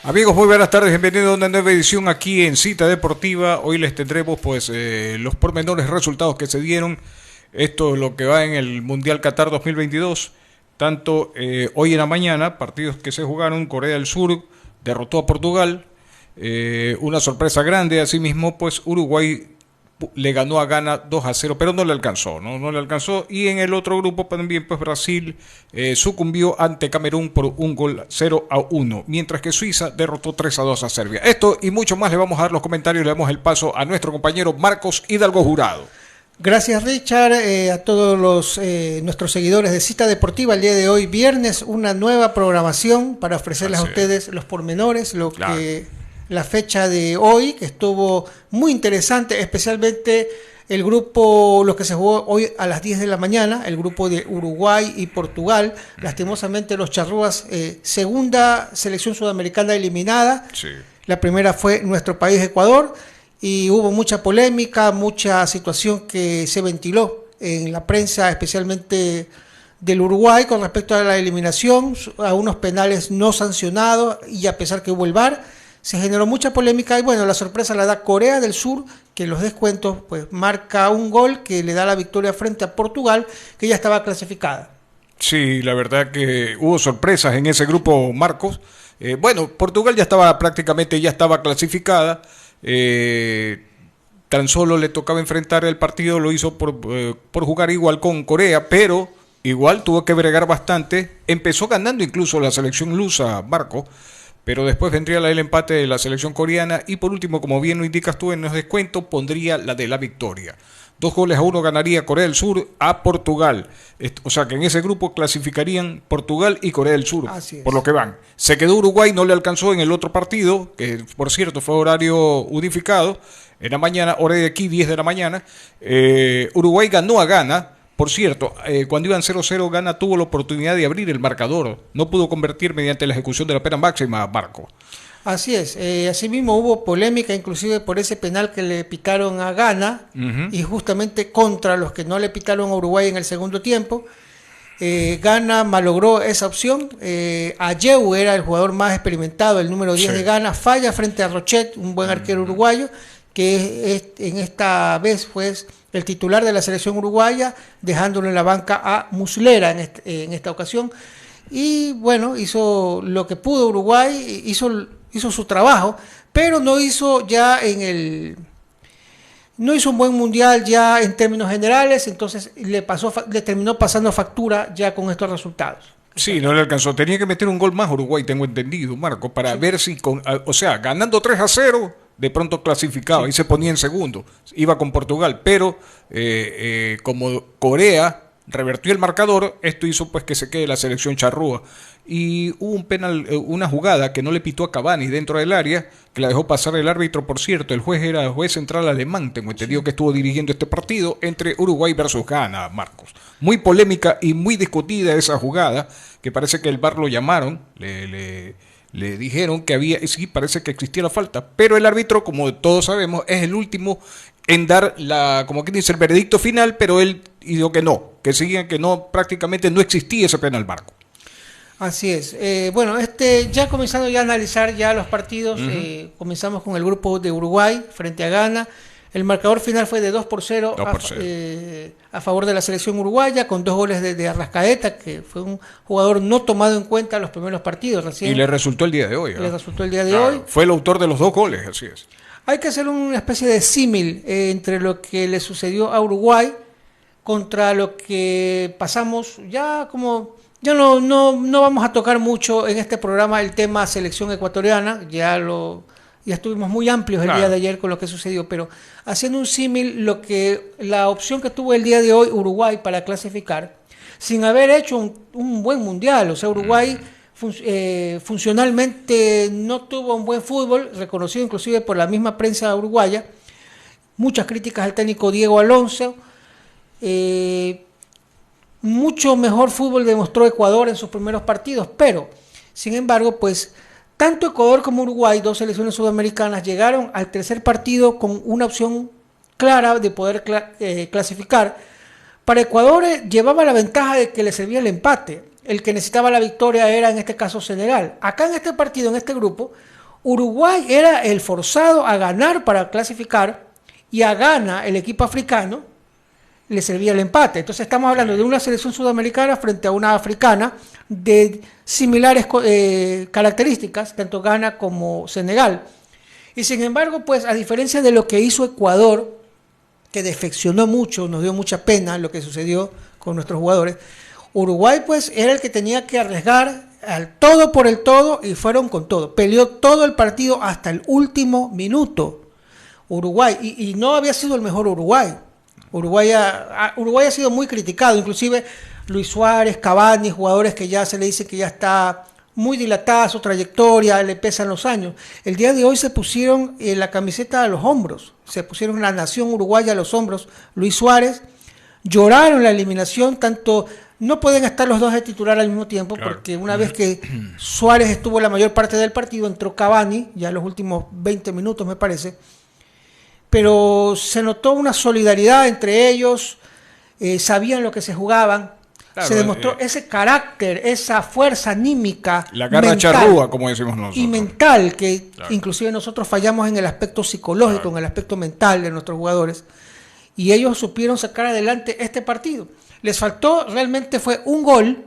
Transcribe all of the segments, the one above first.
Amigos, muy buenas tardes, bienvenidos a una nueva edición aquí en Cita Deportiva. Hoy les tendremos los pormenores resultados que se dieron. Esto es lo que va en el Mundial Qatar 2022. Tanto hoy en la mañana, partidos que se jugaron. Corea del Sur derrotó a Portugal. Una sorpresa grande, asimismo, pues Uruguay le ganó a Ghana 2-0, pero no le alcanzó, no le alcanzó. Y en el otro grupo también, pues Brasil sucumbió ante Camerún por un gol 0-1, mientras que Suiza derrotó 3-2 a Serbia. Esto y mucho más le vamos a dar los comentarios, le damos el paso a nuestro compañero Marcos Hidalgo Jurado. Gracias, Richard, a todos nuestros seguidores de Cita Deportiva. El día de hoy, viernes, una nueva programación para ofrecerles a ustedes los pormenores, la fecha de hoy, que estuvo muy interesante, especialmente el grupo, los que se jugó hoy a las 10 de la mañana, el grupo de Uruguay y Portugal. Lastimosamente los charrúas, segunda selección sudamericana eliminada. Sí. La primera fue nuestro país, Ecuador, y hubo mucha polémica, mucha situación que se ventiló en la prensa, especialmente del Uruguay, con respecto a la eliminación, a unos penales no sancionados, y a pesar que hubo el VAR, se generó mucha polémica. Y bueno, la sorpresa la da Corea del Sur, que en los descuentos pues marca un gol que le da la victoria frente a Portugal, que ya estaba clasificada. Sí, la verdad que hubo sorpresas en ese grupo, Marcos. Portugal ya estaba clasificada. Tan solo le tocaba enfrentar el partido, lo hizo por jugar igual con Corea, pero igual tuvo que bregar bastante. Empezó ganando incluso la selección lusa, Marco, pero después vendría el empate de la selección coreana y por último, como bien lo indicas tú en los descuentos, pondría la de la victoria. 2-1 ganaría Corea del Sur a Portugal. O sea que en ese grupo clasificarían Portugal y Corea del Sur, por lo que van. Se quedó Uruguay, no le alcanzó en el otro partido, que por cierto fue horario unificado, en la mañana, hora de aquí, 10 de la mañana. Uruguay ganó a Ghana. Por cierto, cuando iban 0-0, Ghana tuvo la oportunidad de abrir el marcador. No pudo convertir mediante la ejecución de la pena máxima, Marco. Así es, asimismo hubo polémica inclusive por ese penal que le pitaron a Ghana, y justamente contra los que no le pitaron a Uruguay en el segundo tiempo. Ghana malogró esa opción. Ayew era el jugador más experimentado, el número 10 de Ghana, falla frente a Rochet, un buen arquero uruguayo, que en esta vez fue el titular de la selección uruguaya, dejándolo en la banca a Muslera en esta ocasión. Y bueno, hizo lo que pudo Uruguay, hizo su trabajo, pero no hizo un buen mundial ya en términos generales. Entonces le terminó pasando factura ya con estos resultados. Sí, no le alcanzó, tenía que meter un gol más Uruguay, tengo entendido, Marco, para ver si, ganando 3-0, de pronto clasificaba y se ponía en segundo, iba con Portugal, pero como Corea revertió el marcador, esto hizo pues que se quede la selección charrúa. Y hubo un penal, una jugada que no le pitó a Cavani dentro del área, que la dejó pasar el árbitro. Por cierto, el juez era el juez central alemán, tengo entendido, que estuvo dirigiendo este partido entre Uruguay versus Ghana, Marcos. Muy polémica y muy discutida esa jugada, que parece que el VAR lo llamaron, le dijeron que sí, parece que existía la falta, pero el árbitro, como todos sabemos, es el último en dar como quien dice, el veredicto final, pero él dijo que no, prácticamente no existía ese penal, Marco. Así es. Ya comenzando a analizar ya los partidos, comenzamos con el grupo de Uruguay frente a Ghana. El marcador final fue de 2-0 a favor de la selección uruguaya, con 2 goles de Arrascaeta, que fue un jugador no tomado en cuenta en los primeros partidos. Recién. Y le resultó el día de hoy. Hoy. Fue el autor de los 2 goles, así es. Hay que hacer una especie de símil entre lo que le sucedió a Uruguay contra lo que pasamos ya como... Ya no vamos a tocar mucho en este programa el tema selección ecuatoriana, ya estuvimos muy amplios el día de ayer con lo que sucedió, pero haciendo un símil, la opción que tuvo el día de hoy Uruguay para clasificar, sin haber hecho un buen mundial. O sea, Uruguay funcionalmente no tuvo un buen fútbol, reconocido inclusive por la misma prensa uruguaya. Muchas críticas al técnico Diego Alonso. Mucho mejor fútbol demostró Ecuador en sus primeros partidos, pero sin embargo, pues tanto Ecuador como Uruguay, 2 selecciones sudamericanas, llegaron al tercer partido con una opción clara de poder clasificar. Para Ecuador llevaba la ventaja de que le servía el empate. el que necesitaba la victoria era en este caso Senegal. Acá en este partido, en este grupo, Uruguay era el forzado a ganar para clasificar, y a Ghana, el equipo africano, le servía el empate. Entonces estamos hablando de una selección sudamericana frente a una africana de similares características, tanto Ghana como Senegal. Y sin embargo, pues a diferencia de lo que hizo Ecuador, que defeccionó mucho, nos dio mucha pena lo que sucedió con nuestros jugadores, Uruguay pues era el que tenía que arriesgar al todo por el todo, y fueron con todo. Peleó todo el partido hasta el último minuto Uruguay, y no había sido el mejor Uruguay. Uruguay ha sido muy criticado, inclusive Luis Suárez, Cavani, jugadores que ya se le dice que ya está muy dilatada su trayectoria, le pesan los años. El día de hoy se pusieron la camiseta a los hombros, se pusieron la nación uruguaya a los hombros. Luis Suárez, lloraron la eliminación, tanto no pueden estar los dos de titular al mismo tiempo, claro, porque una vez que Suárez estuvo la mayor parte del partido, entró Cavani, ya en los últimos 20 minutos me parece, pero se notó una solidaridad entre ellos, sabían lo que se jugaban, claro, se demostró ese carácter, esa fuerza anímica, la garra charrúa, como decimos nosotros, y mental, que claro, inclusive nosotros fallamos en el aspecto psicológico, claro, en el aspecto mental de nuestros jugadores, y ellos supieron sacar adelante este partido. Les faltó, realmente fue un gol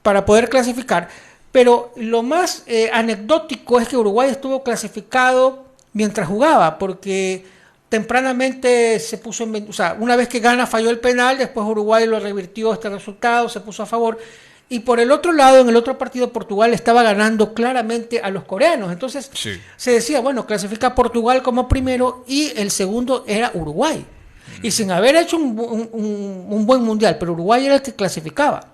para poder clasificar, pero lo más anecdótico es que Uruguay estuvo clasificado mientras jugaba, porque tempranamente se puso en, o sea, una vez que Ghana falló el penal, después Uruguay lo revirtió este resultado, se puso a favor, y por el otro lado, en el otro partido, Portugal estaba ganando claramente a los coreanos. Entonces sí, se decía, bueno, clasifica Portugal como primero y el segundo era Uruguay, y sin haber hecho un buen mundial, pero Uruguay era el que clasificaba,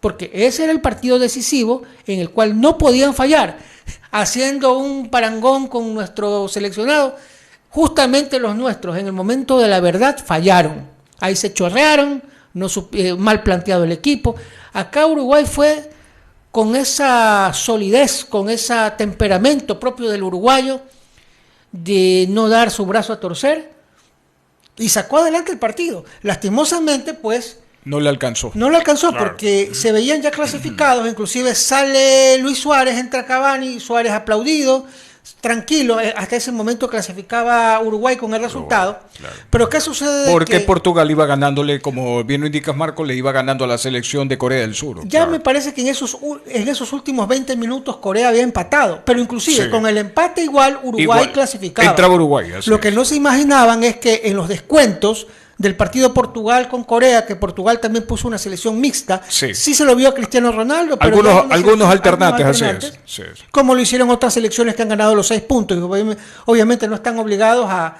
porque ese era el partido decisivo en el cual no podían fallar, haciendo un parangón con nuestro seleccionado. Justamente los nuestros en el momento de la verdad fallaron, ahí se chorrearon, mal planteado el equipo. Acá Uruguay fue con esa solidez, con ese temperamento propio del uruguayo, de no dar su brazo a torcer, y sacó adelante el partido. Lastimosamente pues no le alcanzó, claro, porque se veían ya clasificados. Inclusive sale Luis Suárez, entra Cavani, Suárez aplaudido, tranquilo, hasta ese momento clasificaba Uruguay con el resultado. Claro. Pero ¿qué sucede? Porque Portugal iba ganándole, como bien lo indicas, Marco, le iba ganando a la selección de Corea del Sur. Ya claro, me parece que en esos últimos 20 minutos Corea había empatado, pero inclusive sí, con el empate igual Uruguay clasificaba. Entraba Uruguay. Lo que no se imaginaban es que en los descuentos del partido Portugal con Corea, que Portugal también puso una selección mixta, sí se lo vio a Cristiano Ronaldo, pero algunos alternantes, así es. Sí. Como lo hicieron otras selecciones que han ganado los 6 puntos, y obviamente no están obligados a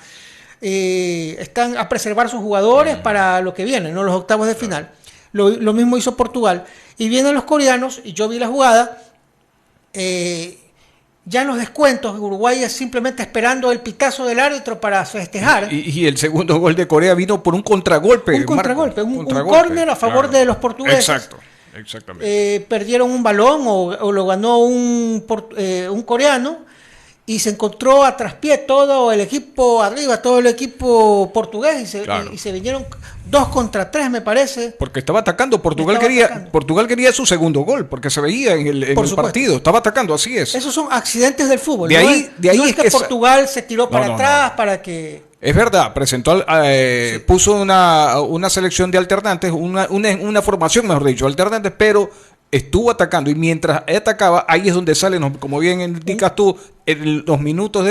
preservar sus jugadores para lo que viene, no los octavos de final. Lo mismo hizo Portugal, y vienen los coreanos, y yo vi la jugada, ya en los descuentos, Uruguay es simplemente esperando el pitazo del árbitro para festejar. Y el segundo gol de Corea vino por un contragolpe. Un córner a favor, claro, de los portugueses. Exacto, exactamente. Perdieron un balón o lo ganó un coreano, y se encontró a traspié todo el equipo arriba, todo el equipo portugués, y se vinieron 2 contra 3, me parece. Porque estaba atacando, Portugal quería su segundo gol, porque se veía en el partido, estaba atacando, así es. Esos son accidentes del fútbol. De ahí es que Portugal se tiró para atrás para que... Es verdad, puso una selección de alternantes, una formación, mejor dicho, alternantes, pero estuvo atacando, y mientras atacaba, ahí es donde salen, como bien indicas tú, en los minutos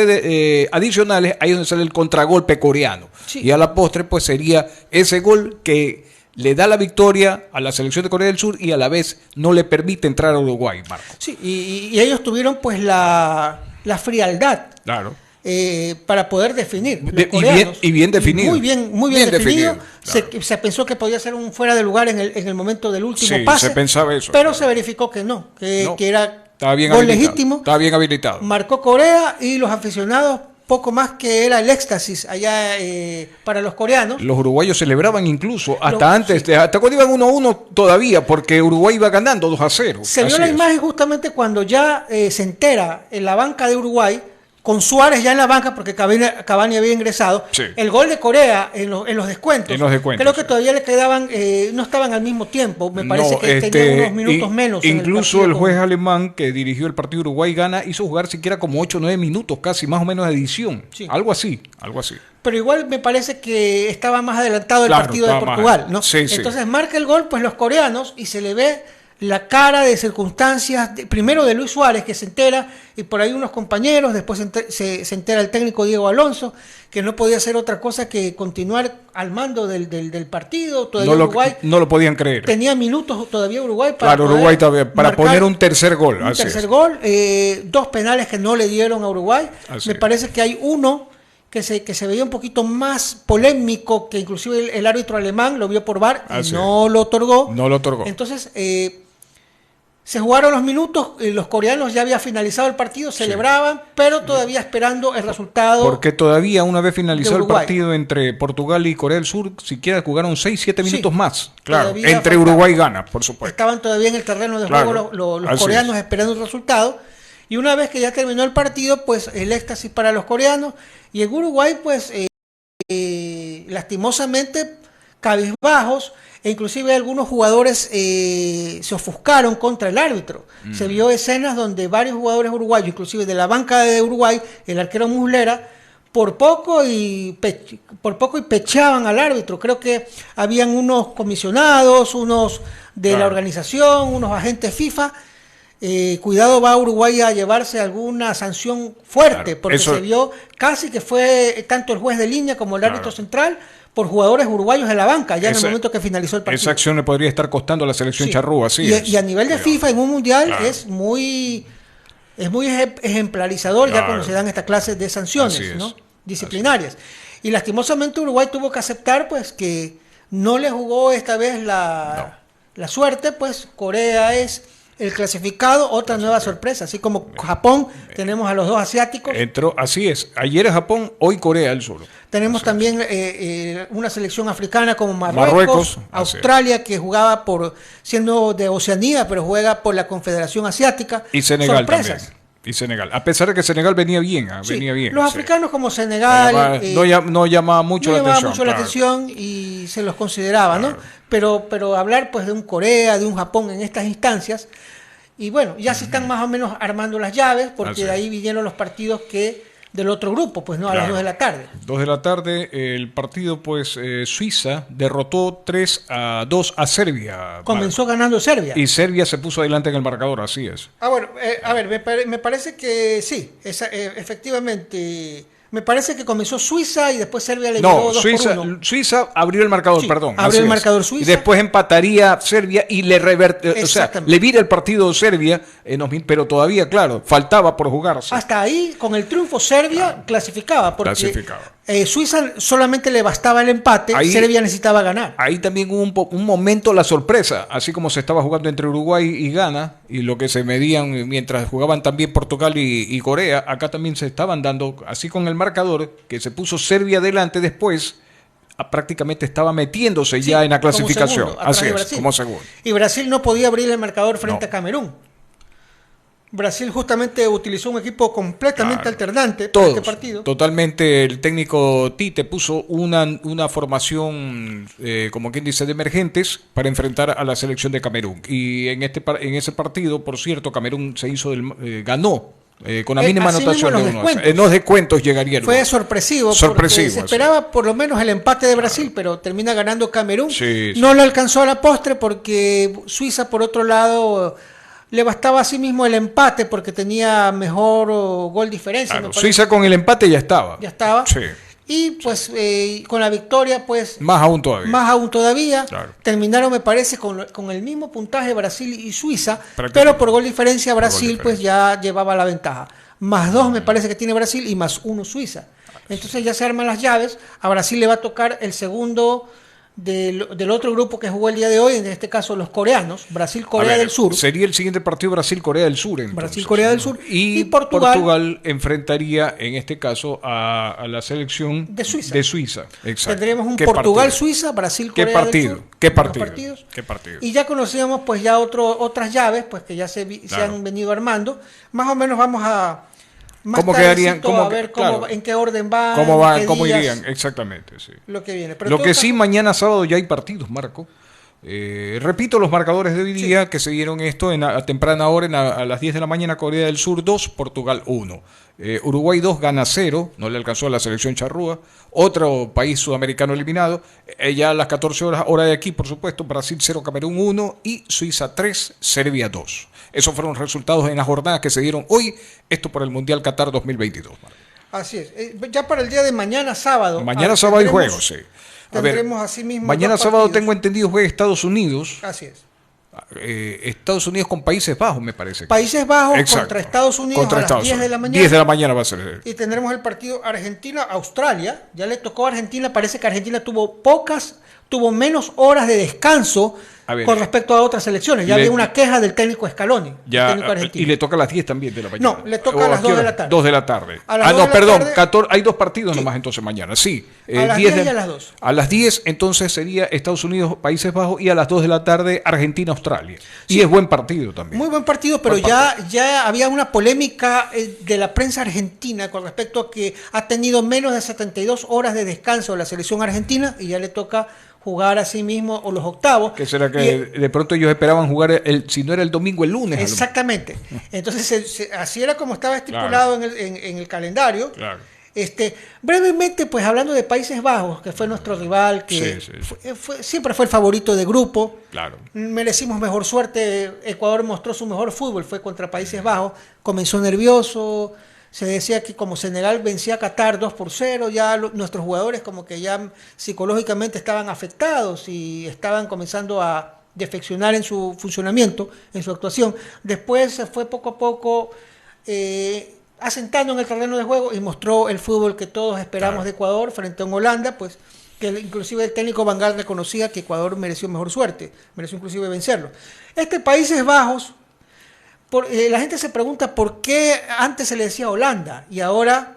adicionales, ahí es donde sale el contragolpe coreano. Sí. Y a la postre, pues sería ese gol que le da la victoria a la selección de Corea del Sur y a la vez no le permite entrar a Uruguay, Marco. Sí, y ellos tuvieron pues la frialdad. Claro. Para poder definir. Y bien definido. Muy bien definido. Claro. Se pensó que podía ser un fuera de lugar en el momento del último pase. Se pensaba eso. Pero claro, se verificó que no, que era gol legítimo. Estaba bien habilitado. Marcó Corea, y los aficionados, poco más que era el éxtasis allá para los coreanos. Los uruguayos celebraban incluso hasta antes, hasta cuando iban 1-1 todavía, porque Uruguay iba ganando 2-0. Se vio la imagen justamente cuando ya se entera en la banca de Uruguay, con Suárez ya en la banca, porque Cavani había ingresado, sí. El gol de Corea en los descuentos, creo que todavía le quedaban, no estaban al mismo tiempo, me parece que tenían unos minutos menos. Incluso el juez alemán que dirigió el partido Uruguay-Ghana hizo jugar siquiera como 8 o 9 minutos, casi más o menos de edición, sí. algo así. Pero igual me parece que estaba más adelantado el partido de Portugal, ¿no? Sí, entonces marca el gol, pues los coreanos, y se le ve la cara de circunstancias, primero de Luis Suárez, que se entera, y por ahí unos compañeros, después se entera el técnico Diego Alonso, que no podía hacer otra cosa que continuar al mando del partido. Todavía Uruguay no lo podían creer. Tenía minutos todavía Uruguay para poner un tercer gol. Gol, 2 penales que no le dieron a Uruguay. Me parece que hay uno que se veía un poquito más polémico, que inclusive el árbitro alemán lo vio por VAR y no lo otorgó. Entonces, se jugaron los minutos, los coreanos ya había finalizado el partido, celebraban, pero todavía esperando el resultado. Porque todavía una vez finalizado el partido entre Portugal y Corea del Sur, siquiera jugaron 6-7 minutos más. Claro, entre Uruguay y Ghana, por supuesto. Estaban todavía en el terreno de juego los coreanos esperando el resultado. Y una vez que ya terminó el partido, pues el éxtasis para los coreanos. Y en Uruguay, pues lastimosamente, cabizbajos. E inclusive algunos jugadores se ofuscaron contra el árbitro. Se vio escenas donde varios jugadores uruguayos, inclusive de la banca de Uruguay, el arquero Muslera, por poco y pechaban al árbitro. Creo que habían unos comisionados, unos de la organización, unos agentes FIFA. Cuidado, va a Uruguay a llevarse alguna sanción fuerte, porque se vio casi que fue tanto el juez de línea como el árbitro central por jugadores uruguayos de la banca, ya en el momento que finalizó el partido. Esa acción le podría estar costando a la selección charrúa, y a nivel de FIFA en un mundial es muy ejemplarizador ya cuando se dan esta clase de sanciones, ¿no? Disciplinarias. Y lastimosamente Uruguay tuvo que aceptar pues que no le jugó esta vez la suerte, pues Corea es el clasificado, otra nueva sorpresa, así como Japón, tenemos a los 2 asiáticos. Así es, ayer es Japón, hoy Corea del Sur. Tenemos también una selección africana como Marruecos, Australia, que jugaba siendo de Oceanía, pero juega por la Confederación Asiática. Y Senegal sorpresas también. Y Senegal, a pesar de que Senegal venía bien. Los africanos como Senegal no llamaba mucho la atención y se los consideraba, ¿no? Pero hablar pues de un Corea, de un Japón en estas instancias, y bueno, ya se están más o menos armando las llaves, porque de ahí vinieron los partidos del otro grupo, pues no, a las 2 de la tarde. 2 de la tarde, el partido, pues Suiza derrotó 3-2 a Serbia. Comenzó ganando Serbia. Y Serbia se puso adelante en el marcador, así es. Bueno, a ver, me parece que sí, efectivamente. Me parece que comenzó Suiza y después Serbia le llevó 2-1. Suiza abrió el marcador, abrió el marcador Suiza. Y después empataría Serbia y le le vira el partido Serbia, pero todavía, claro, faltaba por jugarse. Hasta ahí, con el triunfo, Serbia clasificaba, porque Suiza solamente le bastaba el empate, Serbia necesitaba ganar. Ahí también hubo un momento la sorpresa, así como se estaba jugando entre Uruguay y Ghana, y lo que se medían mientras jugaban también Portugal y Corea, acá también se estaban dando, así con el marcador, que se puso Serbia adelante después, prácticamente estaba metiéndose ya en la clasificación. Así es, como segundo. Y Brasil no podía abrir el marcador frente a Camerún. Brasil justamente utilizó un equipo completamente alternante para este partido. Totalmente, el técnico Tite puso una formación, como quien dice, de emergentes para enfrentar a la selección de Camerún. Y en ese partido, por cierto, Camerún ganó. Con la mínima anotación de 1. En los descuentos llegaría el Fue sorpresivo porque se esperaba por lo menos el empate de Brasil, pero termina ganando Camerún. No lo alcanzó a la postre porque Suiza, por otro lado, le bastaba a sí mismo el empate porque tenía mejor gol diferencia. Suiza con el empate ya estaba. Sí. Y pues con la victoria, pues más aún todavía. Terminaron, me parece, con el mismo puntaje Brasil y Suiza, pero por gol diferencia Brasil pues ya llevaba la ventaja. +2 me parece que tiene Brasil y +1 Suiza. Entonces ya se arman las llaves. A Brasil le va a tocar el segundo del otro grupo que jugó el día de hoy, en este caso los coreanos, Brasil-Corea del Sur. Sería el siguiente partido Brasil-Corea del Sur. Brasil-Corea del Sur. Y Portugal enfrentaría, en este caso, a la selección de Suiza. Exacto. Tendríamos un Portugal-Suiza, Brasil-Corea del Sur. ¿Qué partido? Y ya conocíamos pues ya otras llaves pues que ya se han venido armando. Más o menos vamos Más ¿Cómo quedarían? A ver en qué orden van, cómo irían, exactamente. Sí. Lo que viene. Pero lo que sí, mañana sábado ya hay partidos, Marco. Repito los marcadores de hoy día que se dieron esto a temprana hora, a las 10 de la mañana. Corea del Sur 2, Portugal 1. Uruguay 2 gana 0, no le alcanzó a la selección charrúa. Otro país sudamericano eliminado. Ya a las 14 horas, hora de aquí, por supuesto, Brasil 0, Camerún 1 y Suiza 3, Serbia 2. Esos fueron los resultados en las jornadas que se dieron hoy, esto por el Mundial Qatar 2022. Así es. Ya para el día de mañana sábado. Mañana sábado hay juegos, sí. Tendremos así mismo. Mañana sábado tengo entendido juega Estados Unidos. Así es. Estados Unidos con Países Bajos, me parece. Países Bajos contra Estados Unidos a las 10 de la mañana. 10 de la mañana va a ser. Y tendremos el partido Argentina-Australia. Ya le tocó a Argentina. Parece que Argentina tuvo menos horas de descanso con respecto a otras selecciones. Ya había una queja del técnico Scaloni. Y le toca a las 10 también de la mañana. No, le toca a las 2 de la tarde. 2 de la tarde. Hay 2 partidos nomás entonces mañana. Sí. A las 10 y a las 2. A las 10 entonces sería Estados Unidos, Países Bajos, y a las 2 de la tarde Argentina-Australia. Sí. Y es buen partido también. Muy buen partido, pero ya había una polémica de la prensa argentina con respecto a que ha tenido menos de 72 horas de descanso la selección argentina y ya le toca jugar a sí mismo o los octavos. ¿Qué será que de pronto ellos esperaban jugar, si no era el domingo, el lunes? Exactamente. Entonces, así era como estaba estipulado en el calendario. Claro. Brevemente, pues hablando de Países Bajos, que fue nuestro rival, que siempre fue el favorito de grupo. Claro. Merecimos mejor suerte. Ecuador mostró su mejor fútbol, fue contra Países Bajos. Comenzó nervioso. Se decía que como Senegal vencía a Qatar 2-0, ya nuestros jugadores como que ya psicológicamente estaban afectados y estaban comenzando a defeccionar en su funcionamiento, en su actuación. Después se fue poco a poco asentando en el terreno de juego y mostró el fútbol que todos esperamos de Ecuador frente a un Holanda, pues que inclusive el técnico Van Gaal reconocía que Ecuador mereció mejor suerte, mereció inclusive vencerlo. Países Bajos, la gente se pregunta por qué antes se le decía Holanda y ahora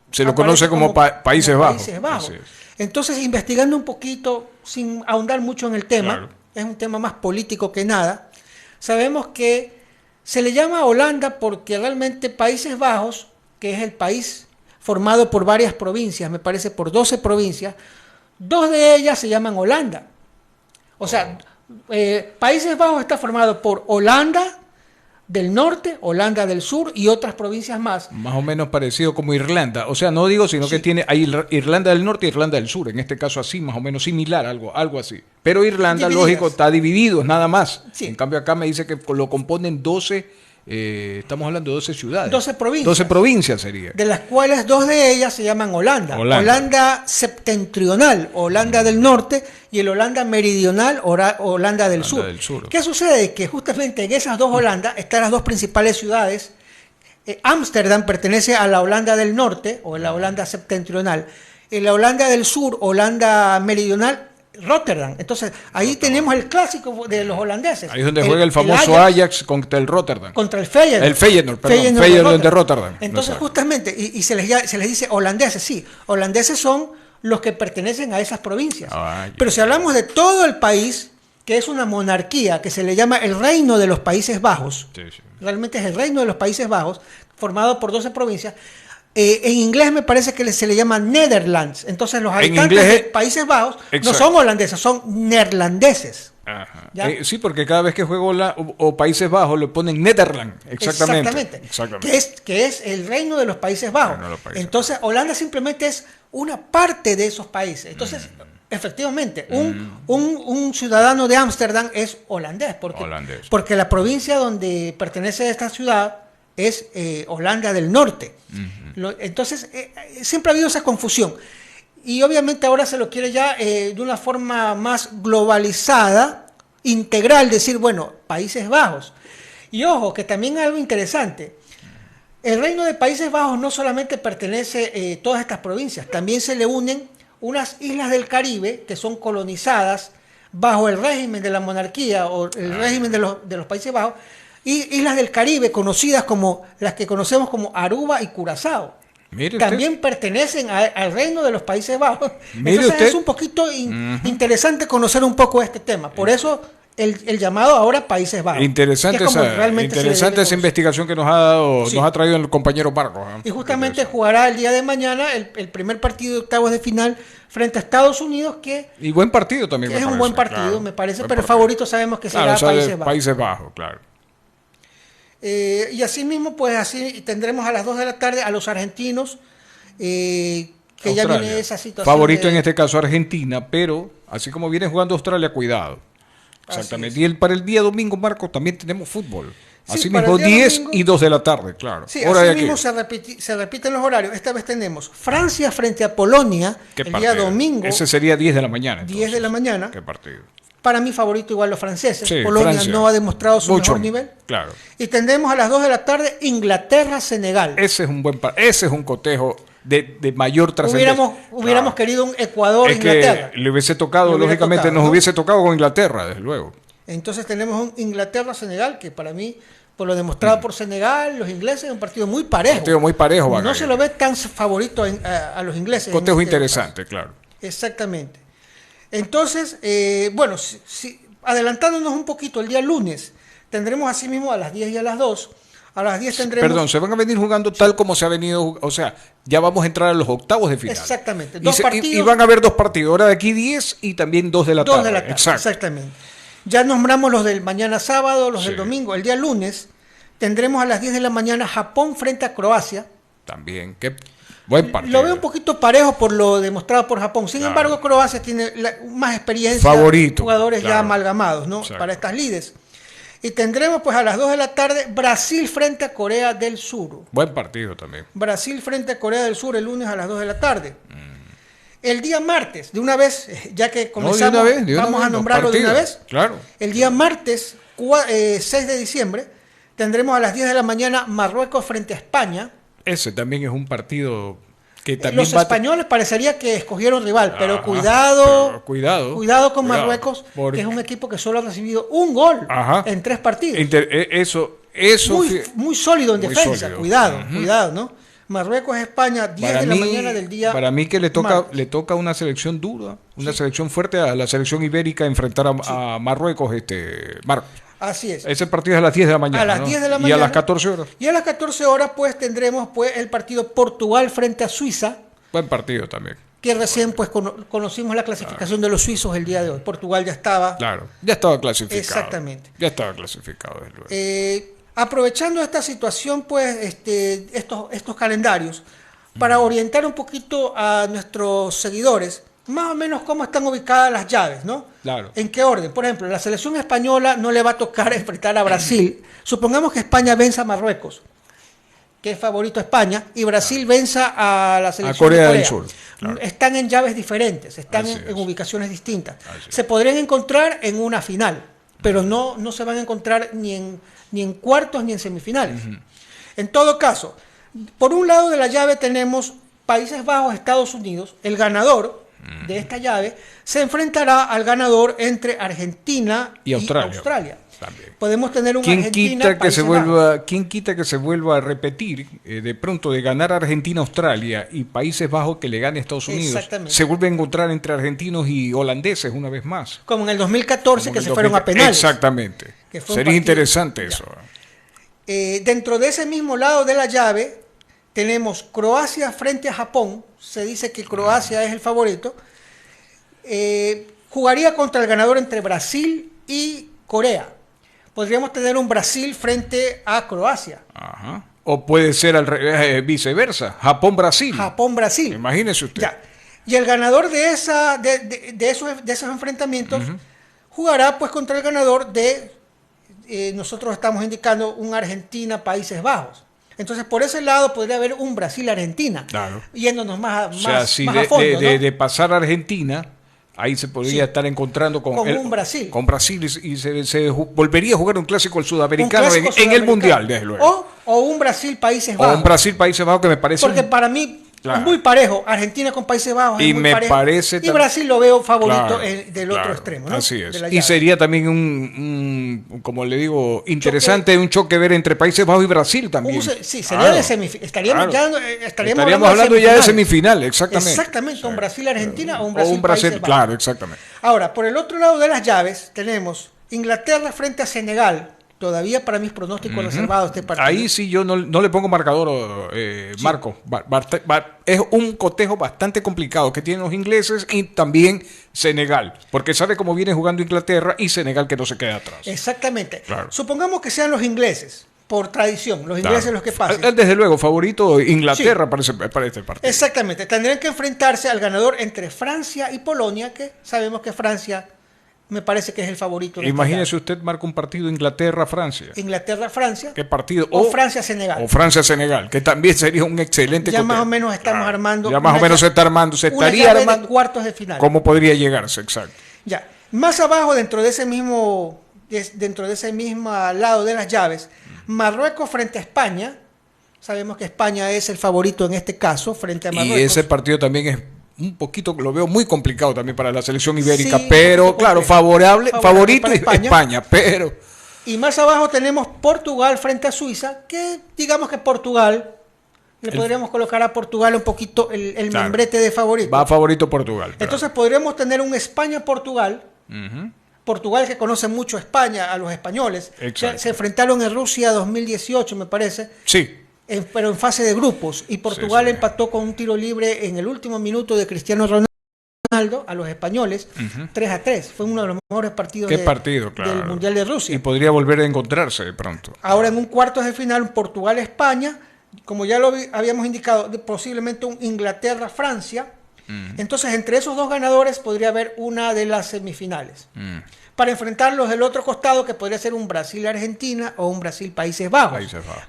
se lo conoce como Países Bajos. Entonces, investigando un poquito, sin ahondar mucho en el tema, es un tema más político que nada, sabemos que se le llama Holanda porque realmente Países Bajos, que es el país formado por varias provincias, me parece por 12 provincias, 2 de ellas se llaman Holanda. O sea, Países Bajos está formado por Holanda del Norte, Holanda del Sur y otras provincias más. Más o menos parecido como Irlanda. O sea, no digo, sino que tiene hay Irlanda del Norte y Irlanda del Sur. En este caso así, más o menos similar, algo así. Pero Irlanda, lógico, está dividido, nada más. Sí. En cambio acá me dice que lo componen 12... estamos hablando de 12 ciudades. 12 provincias. 12 provincias sería. De las cuales 2 de ellas se llaman Holanda. Holanda septentrional, Holanda del Norte, y el Holanda meridional, Holanda del Sur. ¿Qué sucede? Que justamente en esas 2 Holandas están las 2 principales ciudades. Ámsterdam pertenece a la Holanda del Norte, o la Holanda septentrional. En la Holanda del Sur, Holanda meridional, Rotterdam. Entonces, ahí tenemos el clásico de los holandeses. Ahí es donde juega el famoso Ajax contra el Rotterdam. Contra el Feyenoord. El Feyenoord de Rotterdam. Entonces, justamente, y se les dice holandeses, sí. Holandeses son los que pertenecen a esas provincias. Pero si hablamos de todo el país, que es una monarquía, que se le llama el Reino de los Países Bajos, realmente es el Reino de los Países Bajos, formado por 12 provincias. En inglés me parece que se le llama Netherlands. Entonces los habitantes de Países Bajos no son holandeses, son neerlandeses. Sí, porque cada vez que juega o Países Bajos le ponen Netherlands. Exactamente. Que es el reino de los Países Bajos. Entonces Holanda simplemente es una parte de esos países. Entonces, efectivamente, un ciudadano de Ámsterdam es holandés. Porque la provincia donde pertenece a esta ciudad es Holanda del Norte. Entonces, siempre ha habido esa confusión. Y obviamente ahora se lo quiere ya de una forma más globalizada, integral, decir, bueno, Países Bajos. Y ojo, que también hay algo interesante. El Reino de Países Bajos no solamente pertenece todas estas provincias, también se le unen unas islas del Caribe que son colonizadas bajo el régimen de la monarquía o el régimen de los Países Bajos, y islas del Caribe conocidas como las que conocemos como Aruba y Curazao. También pertenecen al reino de los Países Bajos. Entonces es un poquito interesante conocer un poco este tema. Por eso el llamado ahora Países Bajos. Interesante esa investigación que nos ha dado, nos ha traído el compañero Marcos. Y justamente jugará el día de mañana el primer partido de octavos de final frente a Estados Unidos, y buen partido también. Que es un buen partido, claro, me parece, pero el favorito sabemos que será Países Bajos, claro. Y así mismo, pues así tendremos a las 2 de la tarde a los argentinos, que Australia. Ya viene esa situación. Favorito en este caso Argentina, pero así como viene jugando Australia, cuidado. Exactamente. Y para el día domingo, Marcos, también tenemos fútbol. Sí, así mismo 10 domingo, y 2 de la tarde, claro. Sí, así mismo se repiten los horarios. Esta vez tenemos Francia frente a Polonia el día domingo. Ese sería 10 de la mañana. Entonces. 10 de la mañana. ¿Qué partido? Para mí favorito igual los franceses. Sí, Polonia Francia. No ha demostrado su mejor nivel. Claro. Y tendremos a las 2 de la tarde Inglaterra-Senegal. Ese es un cotejo de mayor trascendencia. Hubiéramos querido un Ecuador-Inglaterra. Le hubiese tocado, lógicamente, nos hubiese tocado con Inglaterra, desde luego. Entonces tenemos un Inglaterra-Senegal que para mí, por lo demostrado por Senegal, los ingleses, es un partido muy parejo. No se lo ve tan favorito a los ingleses. Cotejo interesante, claro. Exactamente. Entonces, bueno, adelantándonos un poquito, el día lunes tendremos así mismo a las 10 y a las 2. A las 10 tendremos... Perdón, se van a venir jugando tal como se ha venido, o sea, ya vamos a entrar a los octavos de final. Exactamente. Y van a haber 2 partidos, ahora de aquí 10 y también 2 de la tarde. 2 de la tarde, exactamente. Ya nombramos los del mañana sábado, los del domingo. El día lunes tendremos a las 10 de la mañana Japón frente a Croacia. También, qué buen partido. Lo veo un poquito parejo por lo demostrado por Japón. Sin embargo, Croacia tiene más experiencia. Favorito. Jugadores ya amalgamados, ¿no? Para estas lides. Y tendremos pues a las 2 de la tarde Brasil frente a Corea del Sur. Buen partido también. Brasil frente a Corea del Sur el lunes a las 2 de la tarde. El día martes, de una vez, ya que comenzamos, vamos a nombrarlo de una vez. Claro. El día martes, 6 de diciembre, tendremos a las 10 de la mañana Marruecos frente a España. Ese también es un partido que también los españoles parecería que escogieron rival, pero cuidado con Marruecos, que es un equipo que solo ha recibido un gol en 3 partidos. Muy sólido en defensa. Sólido. Cuidado, ¿no? Marruecos, España, 10 de la mañana del día. Para mí que le toca una selección dura, una selección fuerte a la selección ibérica enfrentar a Marruecos, Marcos. Así es. Ese partido es a las 10 de la mañana. A las 10 de la mañana. Y a las 14 horas. Y a las 14 horas pues tendremos pues el partido Portugal frente a Suiza. Buen partido también. Que recién pues conocimos la clasificación de los suizos el día de hoy. Portugal ya estaba. Claro, ya estaba clasificado. Exactamente. Ya estaba clasificado, desde luego. Aprovechando esta situación, pues, estos calendarios, para orientar un poquito a nuestros seguidores, más o menos cómo están ubicadas las llaves, ¿no? Claro. ¿En qué orden? Por ejemplo, la selección española no le va a tocar enfrentar a Brasil. Supongamos que España venza a Marruecos, que es favorito a España, y Brasil venza a la selección de Corea del Sur. Claro. Están en llaves diferentes, están en ubicaciones distintas. Se podrían encontrar en una final, pero no se van a encontrar ni en cuartos ni en semifinales. En todo caso, por un lado de la llave tenemos Países Bajos, Estados Unidos. El ganador de esta llave se enfrentará al ganador entre Argentina y Australia. Podemos tener un Argentina. ¿Quién quita que se vuelva a repetir de pronto de ganar Argentina-Australia y Países Bajos que le gane a Estados Unidos? Se vuelve a encontrar entre argentinos y holandeses una vez más. Como en el 2014 que se fueron a penales. Exactamente. Sería interesante eso. Dentro de ese mismo lado de la llave tenemos Croacia frente a Japón. Se dice que Croacia es el favorito. Jugaría contra el ganador entre Brasil y Corea. Podríamos tener un Brasil frente a Croacia. O puede ser viceversa, Japón-Brasil. Japón-Brasil. Imagínese usted. Ya. Y el ganador de esos enfrentamientos jugará pues contra el ganador de, nosotros estamos indicando, un Argentina-Países Bajos. Entonces, por ese lado podría haber un Brasil-Argentina. Claro. Yéndonos más a fondo. De pasar a Argentina, ahí se podría estar encontrando con un Brasil. Con Brasil y se volvería a jugar un clásico el sudamericano en el Mundial, desde luego. O un Brasil-Países Bajos. O un Brasil-Países Bajos que me parece... Porque para mí... Claro. Es muy parejo. Argentina con Países Bajos y es muy parejo. Y Brasil lo veo favorito del otro extremo, ¿no? Así es. Y sería también un como le digo, interesante un choque ver entre Países Bajos y Brasil también. Sería de semifinal. Estaríamos hablando ya de semifinal, exactamente. Exactamente, un Brasil-Argentina o un Brasil-Países Bajos. Claro, exactamente. Ahora, por el otro lado de las llaves tenemos Inglaterra frente a Senegal. Todavía para mis pronósticos reservados este partido. Ahí sí yo no le pongo marcador, Marco. Es un cotejo bastante complicado que tienen los ingleses y también Senegal, porque sabe cómo viene jugando Inglaterra y Senegal que no se queda atrás. Exactamente. Claro. Supongamos que sean los ingleses, por tradición, los ingleses los que pasen. Desde luego, favorito Inglaterra para este partido. Exactamente. Tendrían que enfrentarse al ganador entre Francia y Polonia, que sabemos que Francia me parece que es el favorito. Imagínese usted, marca un partido Inglaterra-Francia. Inglaterra-Francia. ¿Qué partido? O Francia-Senegal. O Francia-Senegal, que también sería un excelente ya cotejo. Más o menos estamos armando. Ya más o menos se está armando. Se estaría armando. De cuartos de final. ¿Cómo podría llegarse? Exacto. Ya. Más abajo, dentro de ese mismo lado de las llaves, Marruecos frente a España. Sabemos que España es el favorito en este caso, frente a Marruecos. Y ese partido también es un poquito, lo veo muy complicado también para la selección ibérica, sí, pero claro, favorito España, pero... Y más abajo tenemos Portugal frente a Suiza, que digamos que Portugal, podríamos colocar a Portugal un poquito el membrete de favorito. Va favorito Portugal. Claro. Entonces podríamos tener un España-Portugal, Portugal que conoce mucho a España, a los españoles. Se enfrentaron en Rusia 2018, me parece. Sí. Pero en fase de grupos, y Portugal empató con un tiro libre en el último minuto de Cristiano Ronaldo a los españoles, 3-3. Fue uno de los mejores partidos del Mundial de Rusia. Y podría volver a encontrarse de pronto. Ahora en un cuartos de final, Portugal-España, como ya lo habíamos indicado, posiblemente un Inglaterra-Francia. Entonces entre esos dos ganadores podría haber una de las semifinales. Para enfrentarlos del otro costado, que podría ser un Brasil-Argentina o un Brasil-Países Bajos.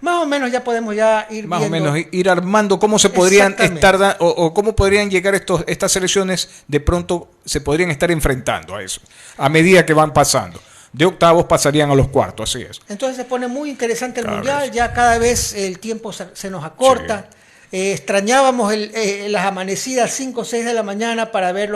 Más o menos ya podemos ir más viendo. O menos ir armando cómo se podrían estar o cómo podrían llegar estas selecciones, de pronto se podrían estar enfrentando a eso, a medida que van pasando. De octavos pasarían a los cuartos, así es. Entonces se pone muy interesante el Mundial, ya cada vez el tiempo se nos acorta. Sí. Extrañábamos las amanecidas 5 o 6 de la mañana para ver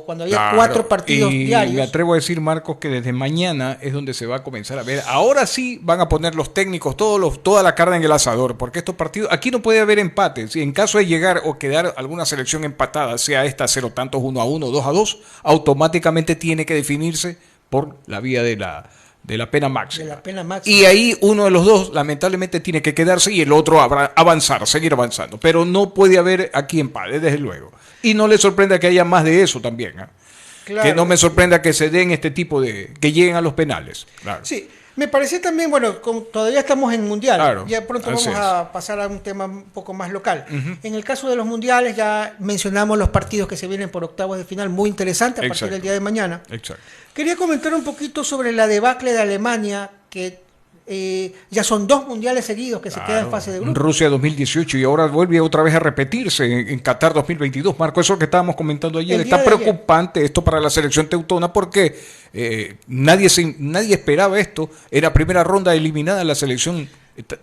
cuando había 4 partidos diarios. Y me atrevo a decir, Marcos, que desde mañana es donde se va a comenzar a ver. Ahora sí van a poner los técnicos toda la carne en el asador, porque estos partidos, aquí no puede haber empate. Si en caso de llegar o quedar alguna selección empatada, sea esta 0 tantos 1-1, 2-2, automáticamente tiene que definirse por la vía de la pena máxima. Y ahí uno de los dos lamentablemente tiene que quedarse y el otro seguir avanzando. Pero no puede haber aquí empate, desde luego. Y no le sorprenda que haya más de eso también. Claro. Que no me sorprenda que se den este tipo que lleguen a los penales. Claro. Sí, me parecía también, como todavía estamos en Mundial, claro, ya pronto vamos a pasar a un tema un poco más local. En el caso de los Mundiales ya mencionamos los partidos que se vienen por octavos de final, muy interesante a partir del día de mañana. Exacto. Quería comentar un poquito sobre la debacle de Alemania, que ya son 2 mundiales seguidos que se quedan en fase de grupo. Rusia 2018 y ahora vuelve otra vez a repetirse en Qatar 2022. Marco, eso que estábamos comentando ayer, está preocupante esto para la selección teutona porque nadie esperaba esto. En la primera ronda eliminada la selección,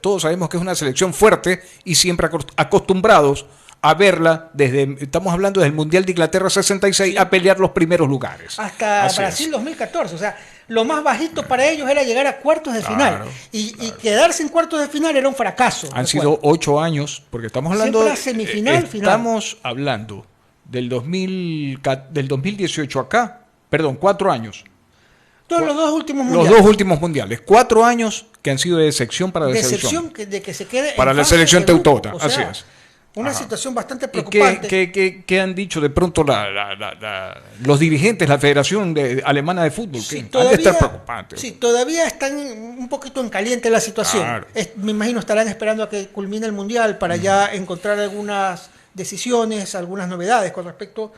todos sabemos que es una selección fuerte y siempre acostumbrados a verla estamos hablando del Mundial de Inglaterra 66, a pelear los primeros lugares. Hasta Brasil 2014, o sea, lo más bajito para ellos era llegar a cuartos de final. Y quedarse en cuartos de final era un fracaso. Han sido 8 años, porque estamos hablando de semifinal, estamos hablando del 2018 acá, 4 años. Todos los 2 últimos mundiales. Los 2 últimos mundiales. 4 años que han sido de excepción para la selección. De que se quede para la selección teutona, así es. Una situación bastante preocupante. ¿Qué han dicho de pronto los dirigentes, la Federación Alemana de Fútbol? Sí, han de estar preocupantes. Sí, todavía están un poquito en caliente la situación. Claro. Me imagino estarán esperando a que culmine el Mundial para ya encontrar algunas decisiones, algunas novedades con respecto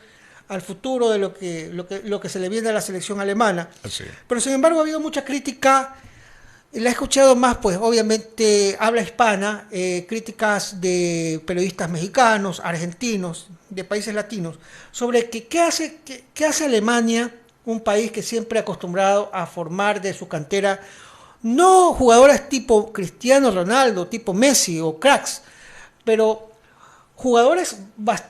al futuro de lo que se le viene a la selección alemana. Así. Pero sin embargo ha habido mucha crítica. La he escuchado más, pues obviamente habla hispana, críticas de periodistas mexicanos, argentinos, de países latinos, sobre qué hace Alemania, un país que siempre ha acostumbrado a formar de su cantera, no jugadores tipo Cristiano Ronaldo, tipo Messi o cracks, pero jugadores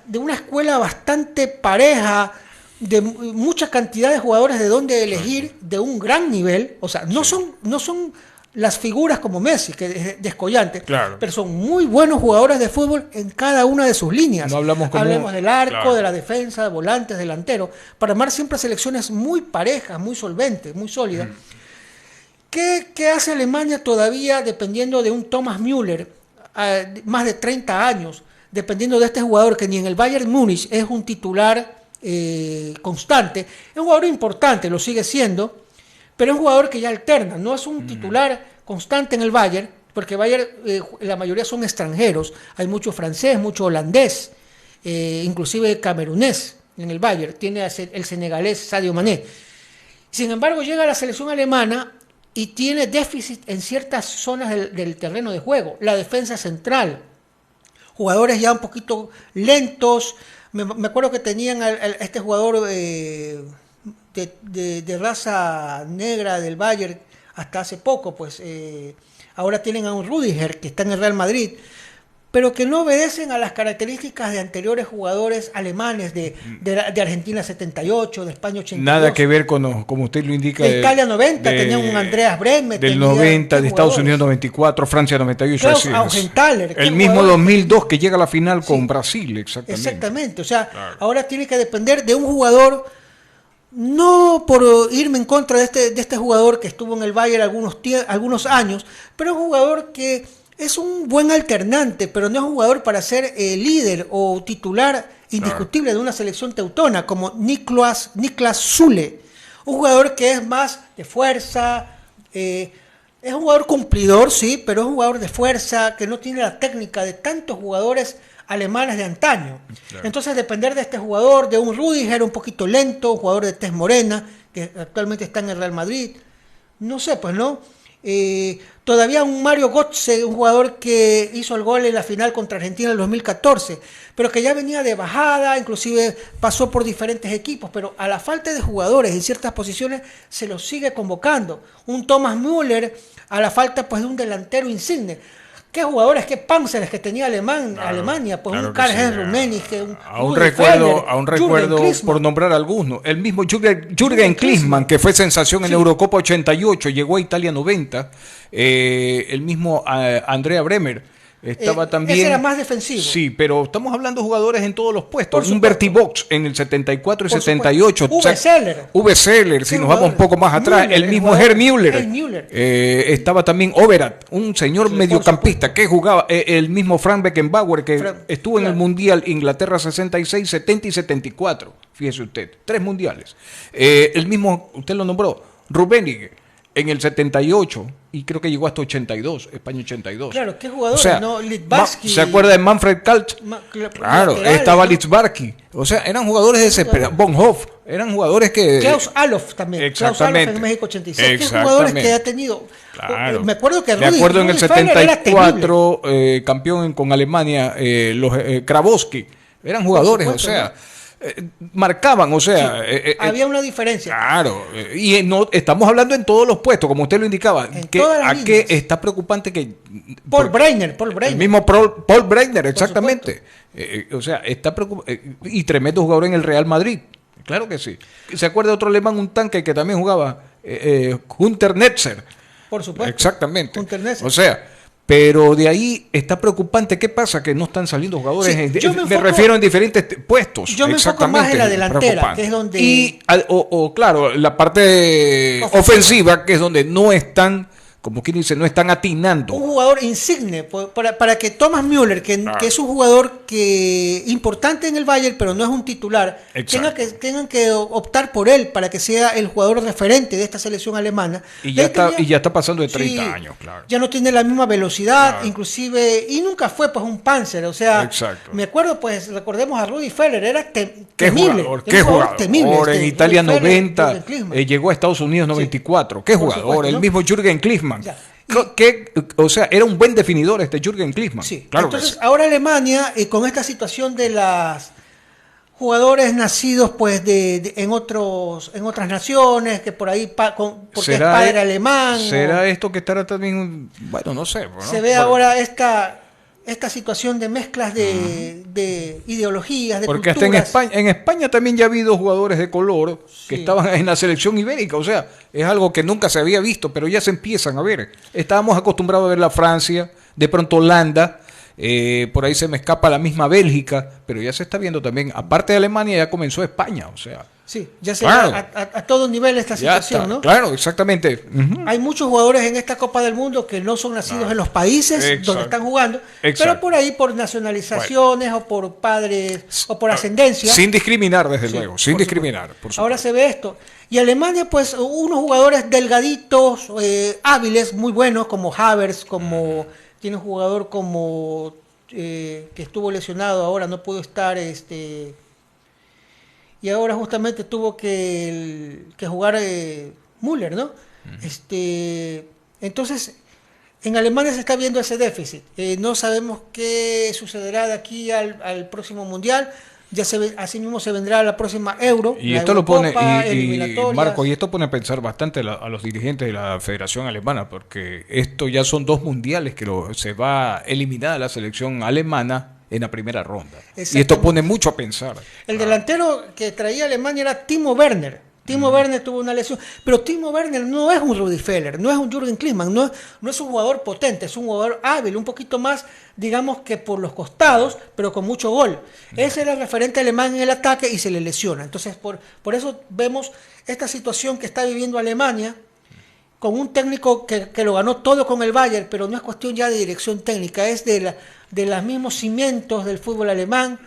de una escuela bastante pareja, de mucha cantidad de jugadores de donde elegir, de un gran nivel, o sea, no son las figuras como Messi, que es descollante, claro, pero son muy buenos jugadores de fútbol en cada una de sus líneas. No hablemos del arco, claro, de la defensa, de volantes, delantero, para armar siempre selecciones muy parejas, muy solventes, muy sólidas. ¿Qué hace Alemania todavía dependiendo de un Thomas Müller, más de 30 años, dependiendo de este jugador que ni en el Bayern Múnich es un titular constante? Es un jugador importante, lo sigue siendo, pero es un jugador que ya alterna, no es un titular constante en el Bayern, porque Bayern la mayoría son extranjeros, hay mucho francés, mucho holandés, inclusive camerunés en el Bayern, tiene el senegalés Sadio Mané. Sin embargo, llega a la selección alemana y tiene déficit en ciertas zonas del terreno de juego, la defensa central, jugadores ya un poquito lentos. Me acuerdo que tenían a este jugador de raza negra del Bayern hasta hace poco, pues ahora tienen a un Rüdiger que está en el Real Madrid, pero que no obedecen a las características de anteriores jugadores alemanes de Argentina 78, de España 82. Nada que ver con, como usted lo indica, de Italia 90, tenían un Andreas Brehme. Del 90, de Estados Unidos 94, Francia 98. Klaus Augenthaler. El mismo jugador, 2002 que llega a la final con Brasil, exactamente. Exactamente, o sea, claro, ahora tiene que depender de un jugador, no por irme en contra de este jugador que estuvo en el Bayern algunos años, pero es un jugador que es un buen alternante, pero no es un jugador para ser líder o titular indiscutible, claro, de una selección teutona, como Niklas Süle, un jugador que es más de fuerza, es un jugador cumplidor, sí, pero es un jugador de fuerza, que no tiene la técnica de tantos jugadores alemanes de antaño. Claro. Entonces, depender de este jugador, de un Rüdiger un poquito lento, un jugador de tez morena, que actualmente está en el Real Madrid, no sé, pues no. Todavía un Mario Götze, un jugador que hizo el gol en la final contra Argentina en el 2014, pero que ya venía de bajada, inclusive pasó por diferentes equipos, pero a la falta de jugadores en ciertas posiciones se los sigue convocando. Un Thomas Müller, a la falta pues de un delantero insigne. ¿Qué jugadores, qué panzers que tenía Alemania? Pues claro, un Karl-Heinz Rummenigge, aún recuerdo por nombrar algunos. El mismo Jürgen Klinsmann, que fue sensación en Eurocopa 88, llegó a Italia 90. El mismo Andrea Bremer estaba también. Ese era más defensivo. Sí, pero estamos hablando de jugadores en todos los puestos. Un Bertie Box en el 74 y 78. Uwe Seller, si nos vamos un poco más atrás. El mismo Gerd Müller. Estaba también Overath, un señor mediocampista que jugaba. El mismo Frank Beckenbauer, que estuvo en el Mundial Inglaterra 66, 70 y 74. Fíjese usted, 3 mundiales. El mismo, usted lo nombró, Rummenigge en el 78 y creo que llegó hasta 82, España 82. Claro, qué jugadores, o sea, ¿no? Littbarski. ¿Se acuerda de Manfred Kaltz? Claro, estaba Littbarski. O sea, eran jugadores desesperados. Von Hoff, eran jugadores que... Klaus Alof también. Exactamente. Klaus Alof en México 86. ¿Qué jugadores que ha tenido? Claro. Me acuerdo que en el 74, campeón con Alemania, los Grabowski. Eran jugadores, supuesto, o sea... ¿no? Marcaban, o sea... Sí, había una diferencia. Claro, y no estamos hablando en todos los puestos, como usted lo indicaba. ¿A qué está preocupante que... Paul Breitner. El mismo Paul Breitner, exactamente. O sea, está preocupante. Y tremendo jugador en el Real Madrid. Claro que sí. ¿Se acuerda de otro alemán, un tanque que también jugaba? Hunter Netzer. Por supuesto. Exactamente. Hunter Netzer. O sea... Pero de ahí está preocupante. ¿Qué pasa? Que no están saliendo jugadores. Sí, me refiero en diferentes puestos. Yo me enfoco más en la delantera, que es donde... Y, claro, la parte ofensiva, que es donde no están, como quien dice, no están atinando. Un jugador insigne, para que Thomas Müller, que es un jugador importante en el Bayern, pero no es un titular, tengan que optar por él para que sea el jugador referente de esta selección alemana. Y ya está pasando de 30 años, claro. Ya no tiene la misma velocidad, inclusive, y nunca fue pues un Panzer, o sea, me acuerdo, pues, recordemos a Rudi Feller, era temible. ¿Qué jugador? En Italia 90, llegó a Estados Unidos 94. ¿Qué jugador? Supuesto, ¿no? El mismo Jürgen Klinsmann. O sea, era un buen definidor este Jürgen Klinsmann. Sí. Claro. Entonces, ahora Alemania, con esta situación de los jugadores nacidos pues en otras naciones, que por ahí porque es padre alemán. ¿Será esto que estará también? Bueno, no sé. ¿no? Se ve ahora esta situación de mezclas de de ideologías, de porque culturas. hasta en España también ya ha habido jugadores de color que estaban en la selección ibérica, o sea, es algo que nunca se había visto, pero ya se empiezan a ver. Estábamos acostumbrados a ver la Francia, de pronto Holanda, por ahí se me escapa la misma Bélgica, pero ya se está viendo también, aparte de Alemania ya comenzó España, o sea. Sí, ya se da a todo nivel esta situación, ¿no? Claro, exactamente. Hay muchos jugadores en esta Copa del Mundo que no son nacidos en los países donde están jugando, pero por ahí por nacionalizaciones o por padres o por ascendencia. Sin discriminar, desde luego, sin discriminar. Por supuesto. Ahora se ve esto. Y Alemania, pues, unos jugadores delgaditos, hábiles, muy buenos, como Havertz, como tiene un jugador como que estuvo lesionado, ahora no pudo estar, y ahora justamente tuvo que jugar Müller, ¿no? Entonces, en Alemania se está viendo ese déficit. No sabemos qué sucederá de aquí al próximo Mundial. Ya así mismo se vendrá la próxima Euro. Y esto lo pone, Marco, y esto pone a pensar bastante a los dirigentes de la Federación Alemana, porque esto ya son 2 mundiales que se va eliminada la selección alemana en la primera ronda. Y esto pone mucho a pensar. El delantero que traía Alemania era Timo Werner. Timo Werner tuvo una lesión, pero Timo Werner no es un Rudi Völler, no es un Jürgen Klinsmann, no es un jugador potente, es un jugador hábil, un poquito más, digamos que por los costados, pero con mucho gol. Ese era el referente alemán en el ataque y se le lesiona. Entonces, por eso vemos esta situación que está viviendo Alemania, con un técnico que lo ganó todo con el Bayern, pero no es cuestión ya de dirección técnica, es de los mismos cimientos del fútbol alemán,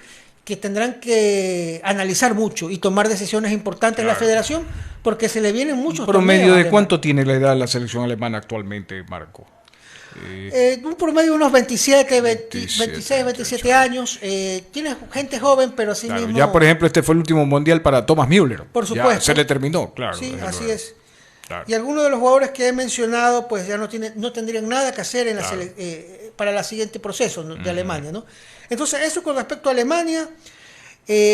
que tendrán que analizar mucho y tomar decisiones importantes en la federación, porque se le vienen muchos promedio de cuánto tiene la edad la selección alemana actualmente, Marco. Un promedio de unos 26, 27 años. Tiene gente joven, pero así mismo. Ya, por ejemplo, este fue el último mundial para Thomas Müller. Por supuesto. Ya se le terminó, claro. Sí, así es. Claro. Y algunos de los jugadores que he mencionado, pues ya no tendrían nada que hacer para el siguiente proceso de Alemania, ¿no? Entonces, eso con respecto a Alemania.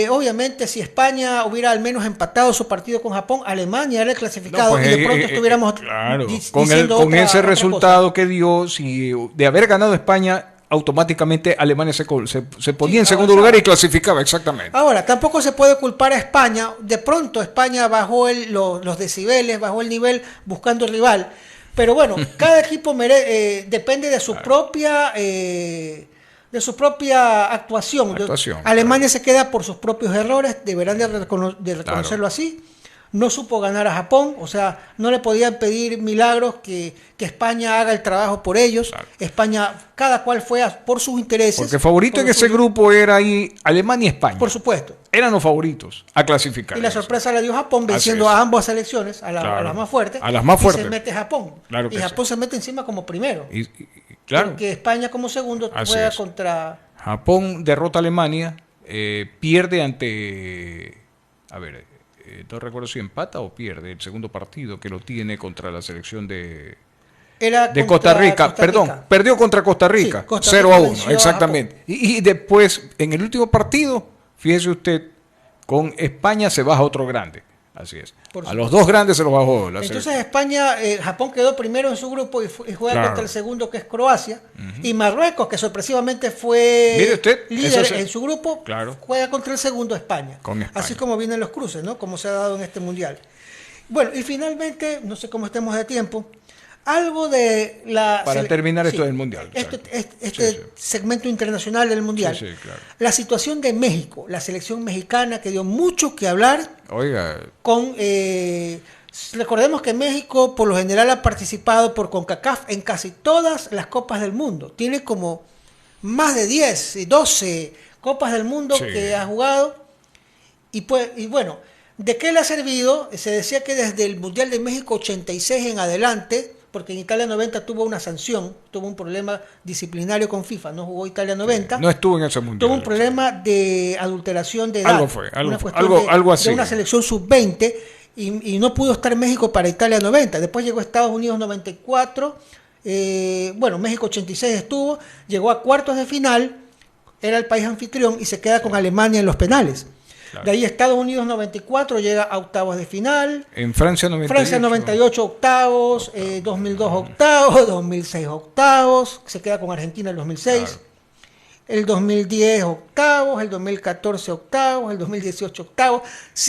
Obviamente, si España hubiera al menos empatado su partido con Japón, Alemania era el clasificado, y de pronto estuviéramos con ese resultado que dio, si de haber ganado España, automáticamente Alemania se ponía en segundo lugar y clasificaba, exactamente. Ahora, tampoco se puede culpar a España. De pronto España bajó los decibeles, bajó el nivel buscando rival. Pero bueno, cada equipo depende de su propia actuación. Alemania se queda por sus propios errores, deberán de reconocerlo así. No supo ganar a Japón, o sea, no le podían pedir milagros que España haga el trabajo por ellos. Claro. España, cada cual fue por sus intereses. Porque favorito en ese grupo era ahí Alemania y España. Por supuesto. Eran los favoritos a clasificar. Y la sorpresa la dio Japón, venciendo a ambas selecciones, a las más fuertes. A las más fuertes. Y se mete Japón. Claro y Japón se mete encima como primero. Claro. Porque España como segundo juega contra... Japón derrota a Alemania, pierde ante... A ver... no recuerdo si empata o pierde el segundo partido que lo tiene contra la selección de Costa Rica. Perdón, perdió contra Costa Rica, sí, 0-1, exactamente. Y después, en el último partido, fíjese usted, con España se baja otro grande. Así es. A los 2 grandes se los bajó. Entonces España, Japón quedó primero en su grupo y juega contra el segundo, que es Croacia. Y Marruecos, que sorpresivamente fue líder en su grupo, juega contra el segundo, España. Así como vienen los cruces, ¿no? Como se ha dado en este mundial. Bueno, y finalmente, no sé cómo estemos de tiempo, algo de la... Para terminar esto del mundial. Este segmento internacional del mundial. Claro. La situación de México, la selección mexicana que dio mucho que hablar. Oiga. Recordemos que México por lo general ha participado por CONCACAF en casi todas las copas del mundo. Tiene como más de 10 y 12 copas del mundo que ha jugado. Y bueno, ¿de qué le ha servido? Se decía que desde el Mundial de México 86 en adelante, porque en Italia 90 tuvo una sanción, tuvo un problema disciplinario con FIFA, no jugó Italia 90. No estuvo en ese mundial. Tuvo un problema de adulteración de edad. Algo así. De una selección sub-20 y no pudo estar México para Italia 90. Después llegó Estados Unidos 94. México 86 estuvo, llegó a cuartos de final, era el país anfitrión y se queda con Alemania en los penales. Claro. De ahí Estados Unidos 94 llega a octavos de final. En Francia 98. Francia 98 octavos, 2002 octavos, 2006 octavos, se queda con Argentina en 2006. Claro. el 2010 octavos, el 2014 octavos, el 2018 octavos.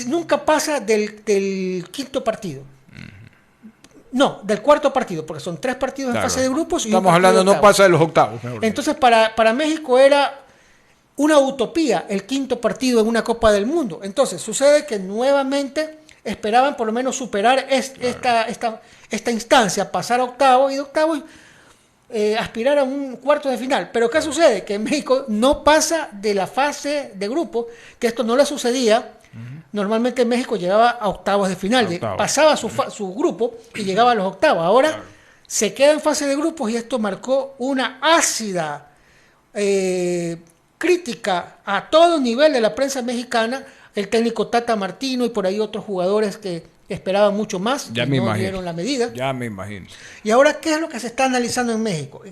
Nunca pasa del quinto partido. No, del cuarto partido, porque son 3 partidos en fase de grupos. Estamos hablando, no pasa de los octavos. Entonces, para México era una utopía el quinto partido en una Copa del Mundo. Entonces, sucede que nuevamente esperaban por lo menos superar esta instancia, pasar a octavos y de octavos aspirar a un cuarto de final. Pero ¿qué sucede? Que México no pasa de la fase de grupo, que esto no le sucedía. Normalmente México llegaba a octavos de final, pasaba su grupo y llegaba a los octavos. Ahora se queda en fase de grupos y esto marcó una ácida crítica a todo nivel de la prensa mexicana. El técnico Tata Martino y por ahí otros jugadores que esperaban mucho más y no dieron la medida. Ya me imagino. Y ahora, ¿qué es lo que se está analizando en México?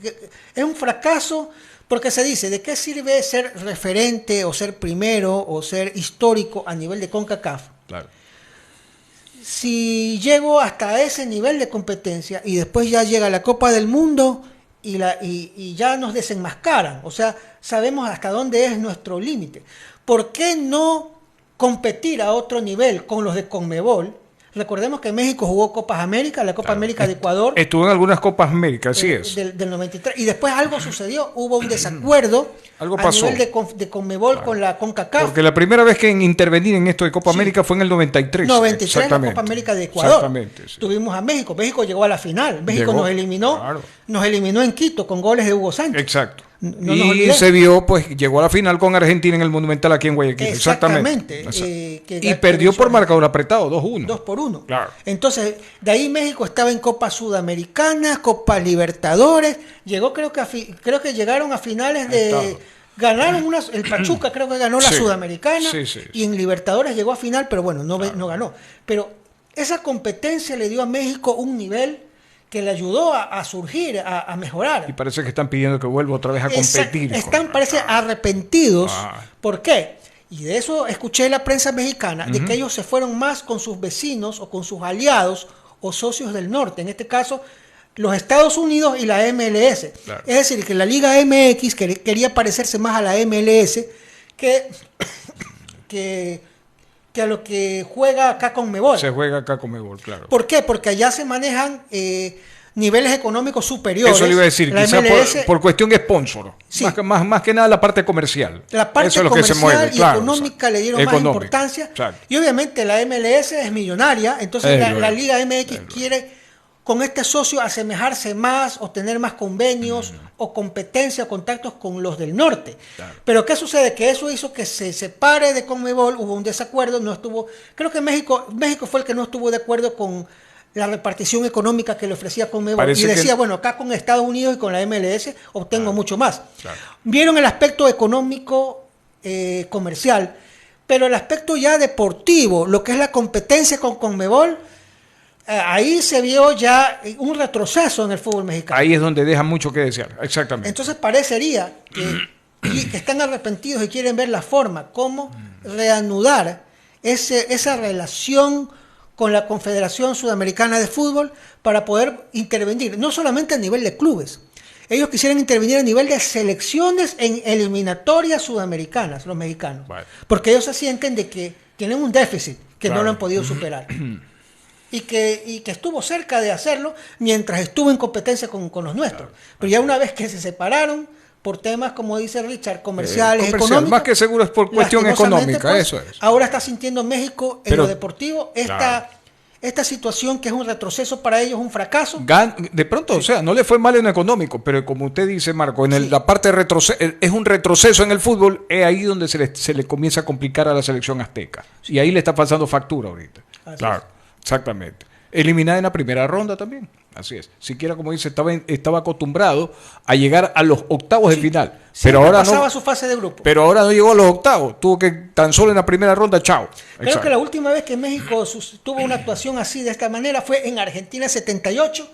Es un fracaso. Porque se dice, ¿de qué sirve ser referente o ser primero o ser histórico a nivel de CONCACAF? Claro. Si llego hasta ese nivel de competencia y después ya llega la Copa del Mundo y ya nos desenmascaran, o sea, sabemos hasta dónde es nuestro límite. ¿Por qué no competir a otro nivel con los de CONMEBOL? Recordemos que México jugó Copas América, la Copa América de Ecuador. Estuvo en algunas Copas América, así es. Del 93. Y después algo sucedió, hubo un desacuerdo algo pasó. A nivel de CONMEBOL con la CONCACAF. Porque la primera vez que intervenir en esto de Copa América fue en el 93. 93 en la Copa América de Ecuador. Exactamente. Sí. Tuvimos a México. México llegó a la final. México nos eliminó en Quito con goles de Hugo Sánchez. Exacto. Y se vio, pues llegó a la final con Argentina en el Monumental aquí en Guayaquil. Exactamente. Y perdió por marcador apretado, 2-1. 2-1. Claro. Entonces, de ahí México estaba en Copa Sudamericana, Copa Libertadores. Llegó, creo que llegaron a finales de... Ganaron el Pachuca, creo que ganó la Sudamericana. Y en Libertadores llegó a final, pero bueno, no ganó. Pero esa competencia le dio a México un nivel que le ayudó a surgir, a mejorar. Y parece que están pidiendo que vuelva otra vez a competir. Parece arrepentidos. ¿Por qué? Y de eso escuché la prensa mexicana, de que ellos se fueron más con sus vecinos o con sus aliados o socios del norte. En este caso, los Estados Unidos y la MLS. Claro. Es decir, que la Liga MX quería parecerse más a la MLS que a lo que juega acá CONMEBOL. Se juega acá CONMEBOL, claro. ¿Por qué? Porque allá se manejan niveles económicos superiores. Eso le iba a decir, quizás por cuestión de sponsor. Sí. Más que nada la parte comercial. La parte eso es comercial lo que se mueve, y económica le dieron más importancia. Exacto. Y obviamente la MLS es millonaria, entonces la Liga MX quiere con este socio asemejarse más o tener más convenios o competencia, contactos con los del norte. Claro. Pero ¿qué sucede? Que eso hizo que se separe de CONMEBOL, hubo un desacuerdo, creo que México fue el que no estuvo de acuerdo con la repartición económica que le ofrecía CONMEBOL y decía, bueno, acá con Estados Unidos y con la MLS obtengo mucho más. Claro. Vieron el aspecto económico comercial, pero el aspecto ya deportivo, lo que es la competencia con CONMEBOL, ahí se vio ya un retroceso en el fútbol mexicano. Ahí es donde deja mucho que desear, exactamente. Entonces parecería que están arrepentidos y quieren ver la forma, cómo reanudar esa relación con la Confederación Sudamericana de Fútbol para poder intervenir, no solamente a nivel de clubes. Ellos quisieran intervenir a nivel de selecciones en eliminatorias sudamericanas, los mexicanos. Bueno. Porque ellos se sienten de que tienen un déficit que no lo han podido superar. Y que estuvo cerca de hacerlo mientras estuvo en competencia con los nuestros. Claro. Pero ya una vez que se separaron por temas, como dice Richard, comerciales, económicos. Más que seguro es por cuestión económica, pues, eso es. Ahora está sintiendo México en lo deportivo esta situación que es un retroceso para ellos, un fracaso. De pronto, o sea, no le fue mal en lo económico, pero como usted dice, Marco, la parte de retroceso, es un retroceso en el fútbol, es ahí donde se le comienza a complicar a la selección azteca. Y ahí le está pasando factura ahorita. Claro. Exactamente. Eliminada en la primera ronda también. Así es. Siquiera, como dice, estaba acostumbrado a llegar a los octavos de final. Pero ahora pasaba su fase de grupo. Pero ahora no llegó a los octavos. Tuvo que tan solo en la primera ronda, chao. Creo que la última vez que México tuvo una actuación así de esta manera fue en Argentina 78,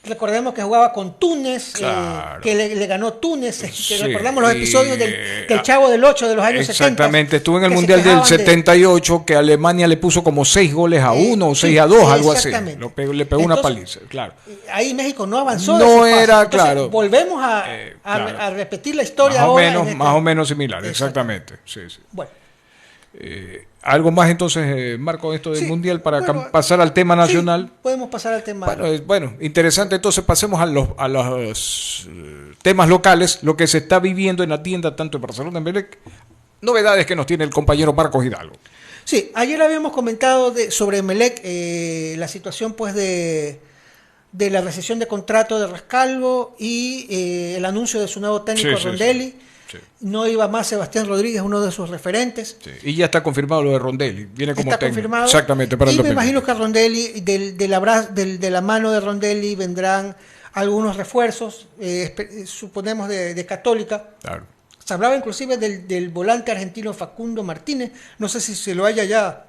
Recordemos que jugaba con Túnez, Claro. que le ganó Túnez. Sí, Recordamos los episodios del Chavo del 8 de los años 70. Exactamente, estuvo en el Mundial del 78 que Alemania le puso como 6 goles a 1 o 6 a 2, algo así. Le pegó una paliza, claro. Ahí México no avanzó. No era, claro. Volvemos a repetir la historia ahora. Más o menos similar, exactamente. Sí. Bueno. Algo más entonces, Marco, esto del Mundial para pasar al tema nacional. Sí, podemos pasar al tema. Bueno, interesante. Entonces pasemos a los temas locales, lo que se está viviendo en la tienda, tanto en Barcelona como en Emelec. Novedades que nos tiene el compañero Marcos Hidalgo. Sí, ayer habíamos comentado sobre Emelec, la situación pues de la rescisión de contrato de Rescalvo y el anuncio de su nuevo técnico, Rondelli. Sí. No iba más Sebastián Rodríguez, uno de sus referentes. Sí. Y ya está confirmado lo de Rondelli. Viene como técnico. Confirmado. Exactamente. Y me imagino que a Rondelli, de la mano de Rondelli, vendrán algunos refuerzos, suponemos de Católica. Claro. Se hablaba inclusive del volante argentino Facundo Martínez. No sé si se lo haya ya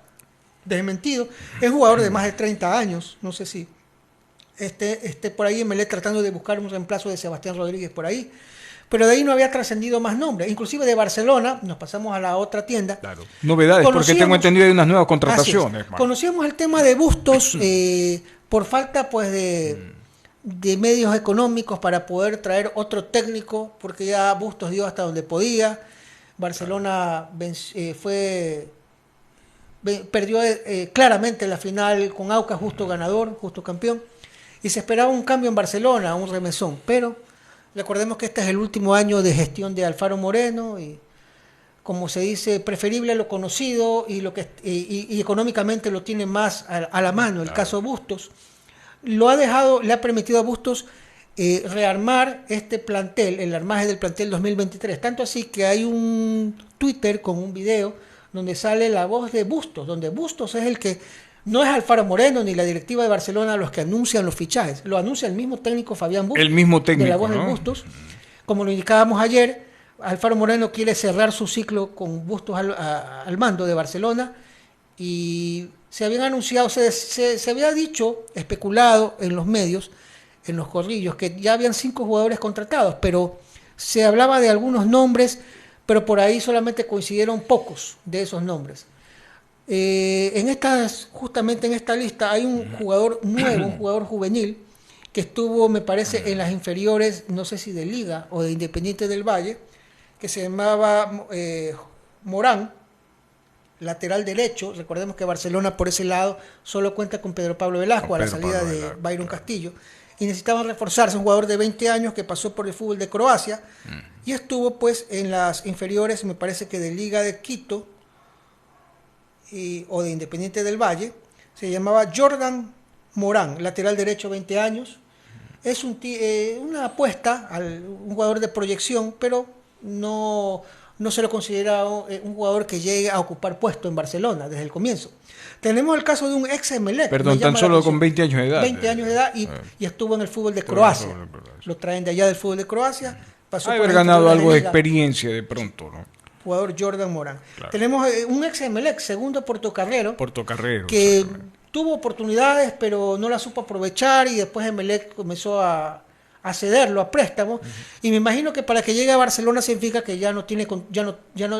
desmentido. Es un jugador de más de 30 años. No sé si esté por ahí Emelec tratando de buscar un reemplazo de Sebastián Rodríguez por ahí. Pero de ahí no había trascendido más nombres. Inclusive de Barcelona, nos pasamos a la otra tienda. Claro. Novedades, porque tengo entendido hay unas nuevas contrataciones. Conocíamos el tema de Bustos por falta pues de medios económicos para poder traer otro técnico, porque ya Bustos dio hasta donde podía. Barcelona perdió claramente la final con Aucas, justo ganador, justo campeón. Y se esperaba un cambio en Barcelona, un remesón, pero recordemos que este es el último año de gestión de Alfaro Moreno y, como se dice, preferible lo conocido y económicamente lo tiene más a la mano. El caso Bustos le ha permitido a Bustos rearmar este plantel, el armaje del plantel 2023. Tanto así que hay un Twitter con un video donde sale la voz de Bustos, donde Bustos es el que no es Alfaro Moreno ni la directiva de Barcelona los que anuncian los fichajes, lo anuncia el mismo técnico Fabián Bustos. El mismo técnico, de la voz ¿no? de Bustos. Como lo indicábamos ayer, Alfaro Moreno quiere cerrar su ciclo con Bustos al mando de Barcelona y se habían anunciado, se había dicho, especulado en los medios, en los corrillos, que ya habían 5 jugadores contratados, pero se hablaba de algunos nombres, pero por ahí solamente coincidieron pocos de esos nombres. Justamente en esta lista hay un jugador nuevo, un jugador juvenil que estuvo, me parece, en las inferiores, no sé si de Liga o de Independiente del Valle, que se llamaba Morán, lateral derecho. Recordemos que Barcelona por ese lado solo cuenta con Pedro Pablo Velasco a la salida de Byron Castillo, y necesitaban reforzarse. Un jugador de 20 años que pasó por el fútbol de Croacia y estuvo pues en las inferiores, me parece que de Liga de Quito o de Independiente del Valle. Se llamaba Jordan Morán, lateral derecho, 20 años. Es una apuesta un jugador de proyección, pero no se lo considera un jugador que llegue a ocupar puesto en Barcelona desde el comienzo. Tenemos el caso de un ex Emelec. Perdón, tan solo con 20 años de edad. 20 años de edad y estuvo en el fútbol de Croacia. Lo traen de allá del fútbol de Croacia. Pasó por haber ganado algo de experiencia de pronto, ¿no? Jugador Jordan Morán. Claro. Tenemos un ex Emelec, segundo Portocarrero, que tuvo oportunidades, pero no las supo aprovechar, y después Emelec comenzó a cederlo a préstamo. Y me imagino que para que llegue a Barcelona significa que ya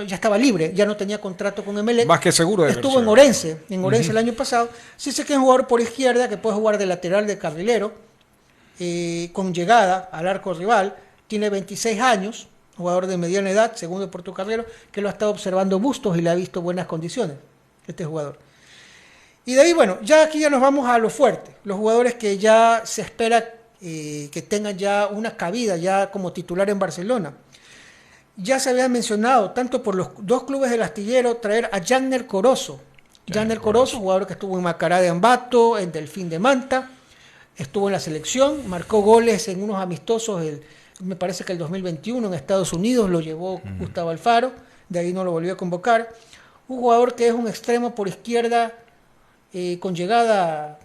estaba libre, ya no tenía contrato con Emelec. Más que seguro. Estuvo en Orense el año pasado. Sí sé que es un jugador por izquierda que puede jugar de lateral, de carrilero, con llegada al arco rival. Tiene 26 años. Jugador de mediana edad, segundo Portocarrero, que lo ha estado observando Bustos y le ha visto buenas condiciones, este jugador. Y de ahí, bueno, aquí ya nos vamos a lo fuerte. Los jugadores que ya se espera que tengan ya una cabida ya como titular en Barcelona. Ya se había mencionado, tanto por los 2 clubes del astillero, traer a Janner Corozo. Janner Corozo, jugador que estuvo en Macará de Ambato, en Delfín de Manta, estuvo en la selección, marcó goles en unos amistosos me parece que el 2021 en Estados Unidos, lo llevó Gustavo Alfaro, de ahí no lo volvió a convocar. Un jugador que es un extremo por izquierda con llegada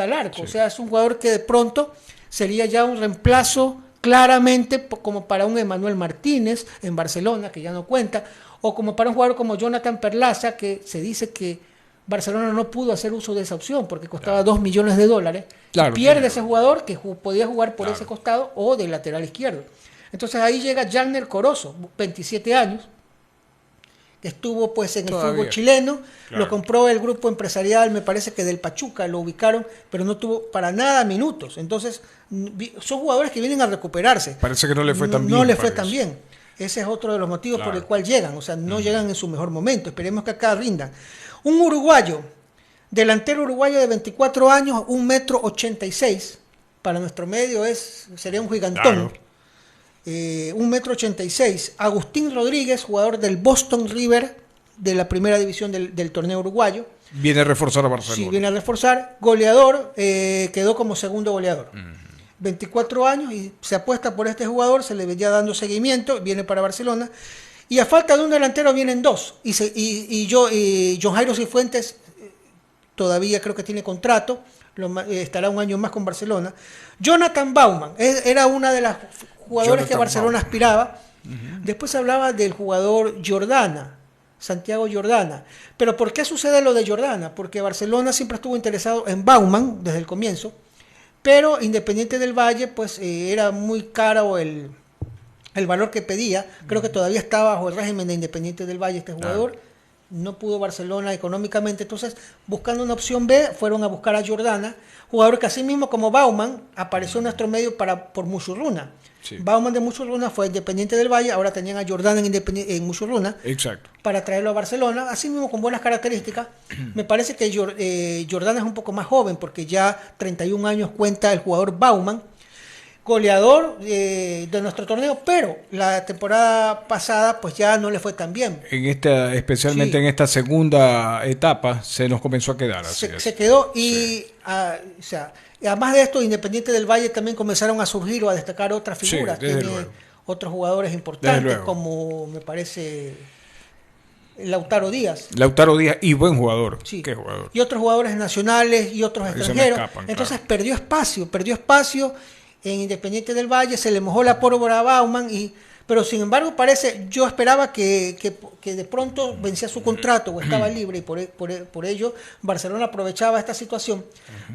al arco. Sí. O sea, es un jugador que de pronto sería ya un reemplazo claramente como para un Emanuel Martínez en Barcelona, que ya no cuenta, o como para un jugador como Jonathan Perlaza, que se dice que Barcelona no pudo hacer uso de esa opción porque costaba $2 millones. Claro, pierde sí, ese jugador que podía jugar por ese costado o del lateral izquierdo. Entonces ahí llega Jagner Corozo, 27 años, que estuvo pues en el fútbol chileno, lo compró el grupo empresarial, me parece que del Pachuca, lo ubicaron, pero no tuvo para nada minutos. Entonces son jugadores que vienen a recuperarse. Parece que no le fue tan bien. No le fue tan bien. Ese es otro de los motivos por el cual llegan, o sea, no llegan en su mejor momento. Esperemos que acá rindan. Un uruguayo, delantero uruguayo de 24 años, 1,86 m, para nuestro medio sería un gigantón. 1,86 m. Agustín Rodríguez, jugador del Boston River de la primera división del torneo uruguayo. Viene a reforzar a Barcelona. Sí, viene a reforzar. Goleador, quedó como segundo goleador. 24 años y se apuesta por este jugador, se le venía dando seguimiento, viene para Barcelona. Y a falta de un delantero vienen dos. Y John Jairo Cifuentes todavía creo que tiene contrato, estará un año más con Barcelona. Jonathan Bauman era una de las jugadores que Barcelona aspiraba. Después se hablaba del jugador Jordana, Santiago Jordana. Pero ¿por qué sucede lo de Jordana? Porque Barcelona siempre estuvo interesado en Bauman desde el comienzo, pero Independiente del Valle pues era muy caro el valor que pedía. Creo que todavía estaba bajo el régimen de Independiente del Valle este jugador. No pudo Barcelona económicamente, entonces buscando una opción B fueron a buscar a Jordana, jugador que así mismo como Bauman apareció en nuestro medio por Muchurruna. Bauman de Muchurruna fue Independiente del Valle, ahora tenían a Jordana en Muchurruna. Exacto. Para traerlo a Barcelona, así mismo con buenas características. Me parece que Jordana es un poco más joven porque ya 31 años cuenta el jugador Bauman, goleador de nuestro torneo, pero la temporada pasada pues ya no le fue tan bien. Especialmente en esta segunda etapa se nos comenzó a quedar. Se quedó y además de esto, Independiente del Valle también comenzaron a surgir o a destacar otras figuras. Tiene otros jugadores importantes como me parece Lautaro Díaz. Y buen jugador. Sí. Qué jugador. Y otros jugadores nacionales y otros extranjeros. Entonces perdió espacio. En Independiente del Valle se le mojó la pólvora a Bauman, pero sin embargo yo esperaba que de pronto vencía su contrato o estaba libre y por ello Barcelona aprovechaba esta situación,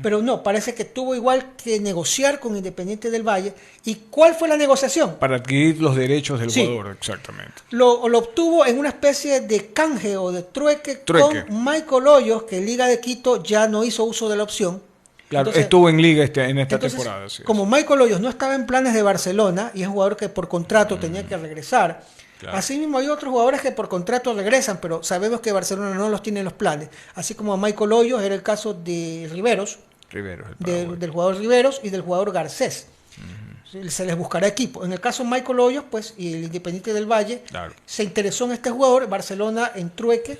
pero no, parece que tuvo igual que negociar con Independiente del Valle. ¿Y cuál fue la negociación? Para adquirir los derechos del jugador, exactamente. Lo obtuvo en una especie de canje o de trueque. Con Michael Hoyos, que en Liga de Quito ya no hizo uso de la opción. Claro, entonces, estuvo en Liga en esta temporada. Como Michael Hoyos no estaba en planes de Barcelona y es un jugador que por contrato tenía que regresar, así mismo hay otros jugadores que por contrato regresan, pero sabemos que Barcelona no los tiene en los planes. Así como a Michael Hoyos era el caso de Riveros, del jugador Riveros y del jugador Garcés. Se les buscará equipo. En el caso de Michael Hoyos, pues, y el Independiente del Valle se interesó en este jugador. Barcelona en trueque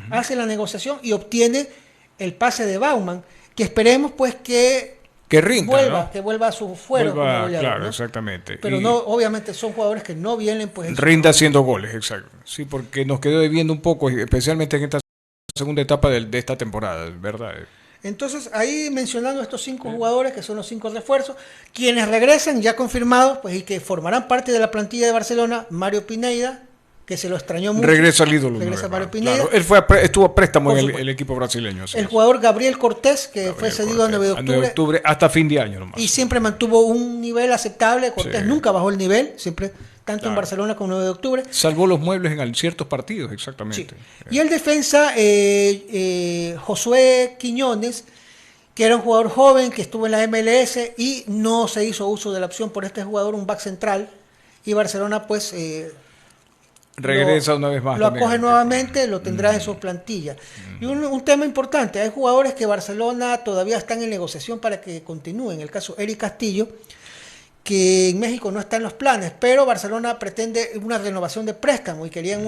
hace la negociación y obtiene el pase de Bauman, que esperemos pues que rinda, que vuelva a su fuero como goleador, claro, ¿no? Exactamente. Pero no, obviamente son jugadores que no vienen pues rinda haciendo goles, exacto. Sí, porque nos quedó debiendo un poco, especialmente en esta segunda etapa de esta temporada, ¿verdad? Entonces, ahí mencionando estos 5 jugadores que son los 5 refuerzos, quienes regresan ya confirmados, pues y que formarán parte de la plantilla de Barcelona: Mario Pineda, que se lo extrañó mucho. Regresa al ídolo. Regresa Mario Pineda. Claro. Él estuvo a préstamo en el equipo brasileño. El jugador Gabriel Cortés, que fue cedido a 9 de octubre. Hasta fin de año nomás. Y siempre mantuvo un nivel aceptable. Cortés nunca bajó el nivel, siempre, tanto en Barcelona como en 9 de octubre. Salvó los muebles en ciertos partidos, exactamente. Sí. Y el defensa, Josué Quiñones, que era un jugador joven que estuvo en la MLS y no se hizo uso de la opción por este jugador, un back central. Y Barcelona, pues... regresa una vez más. Lo acoge nuevamente, lo tendrá en su plantilla. Y un tema importante, hay jugadores que Barcelona todavía están en negociación para que continúen. El caso Eric Castillo, que en México no está en los planes, pero Barcelona pretende una renovación de préstamo y querían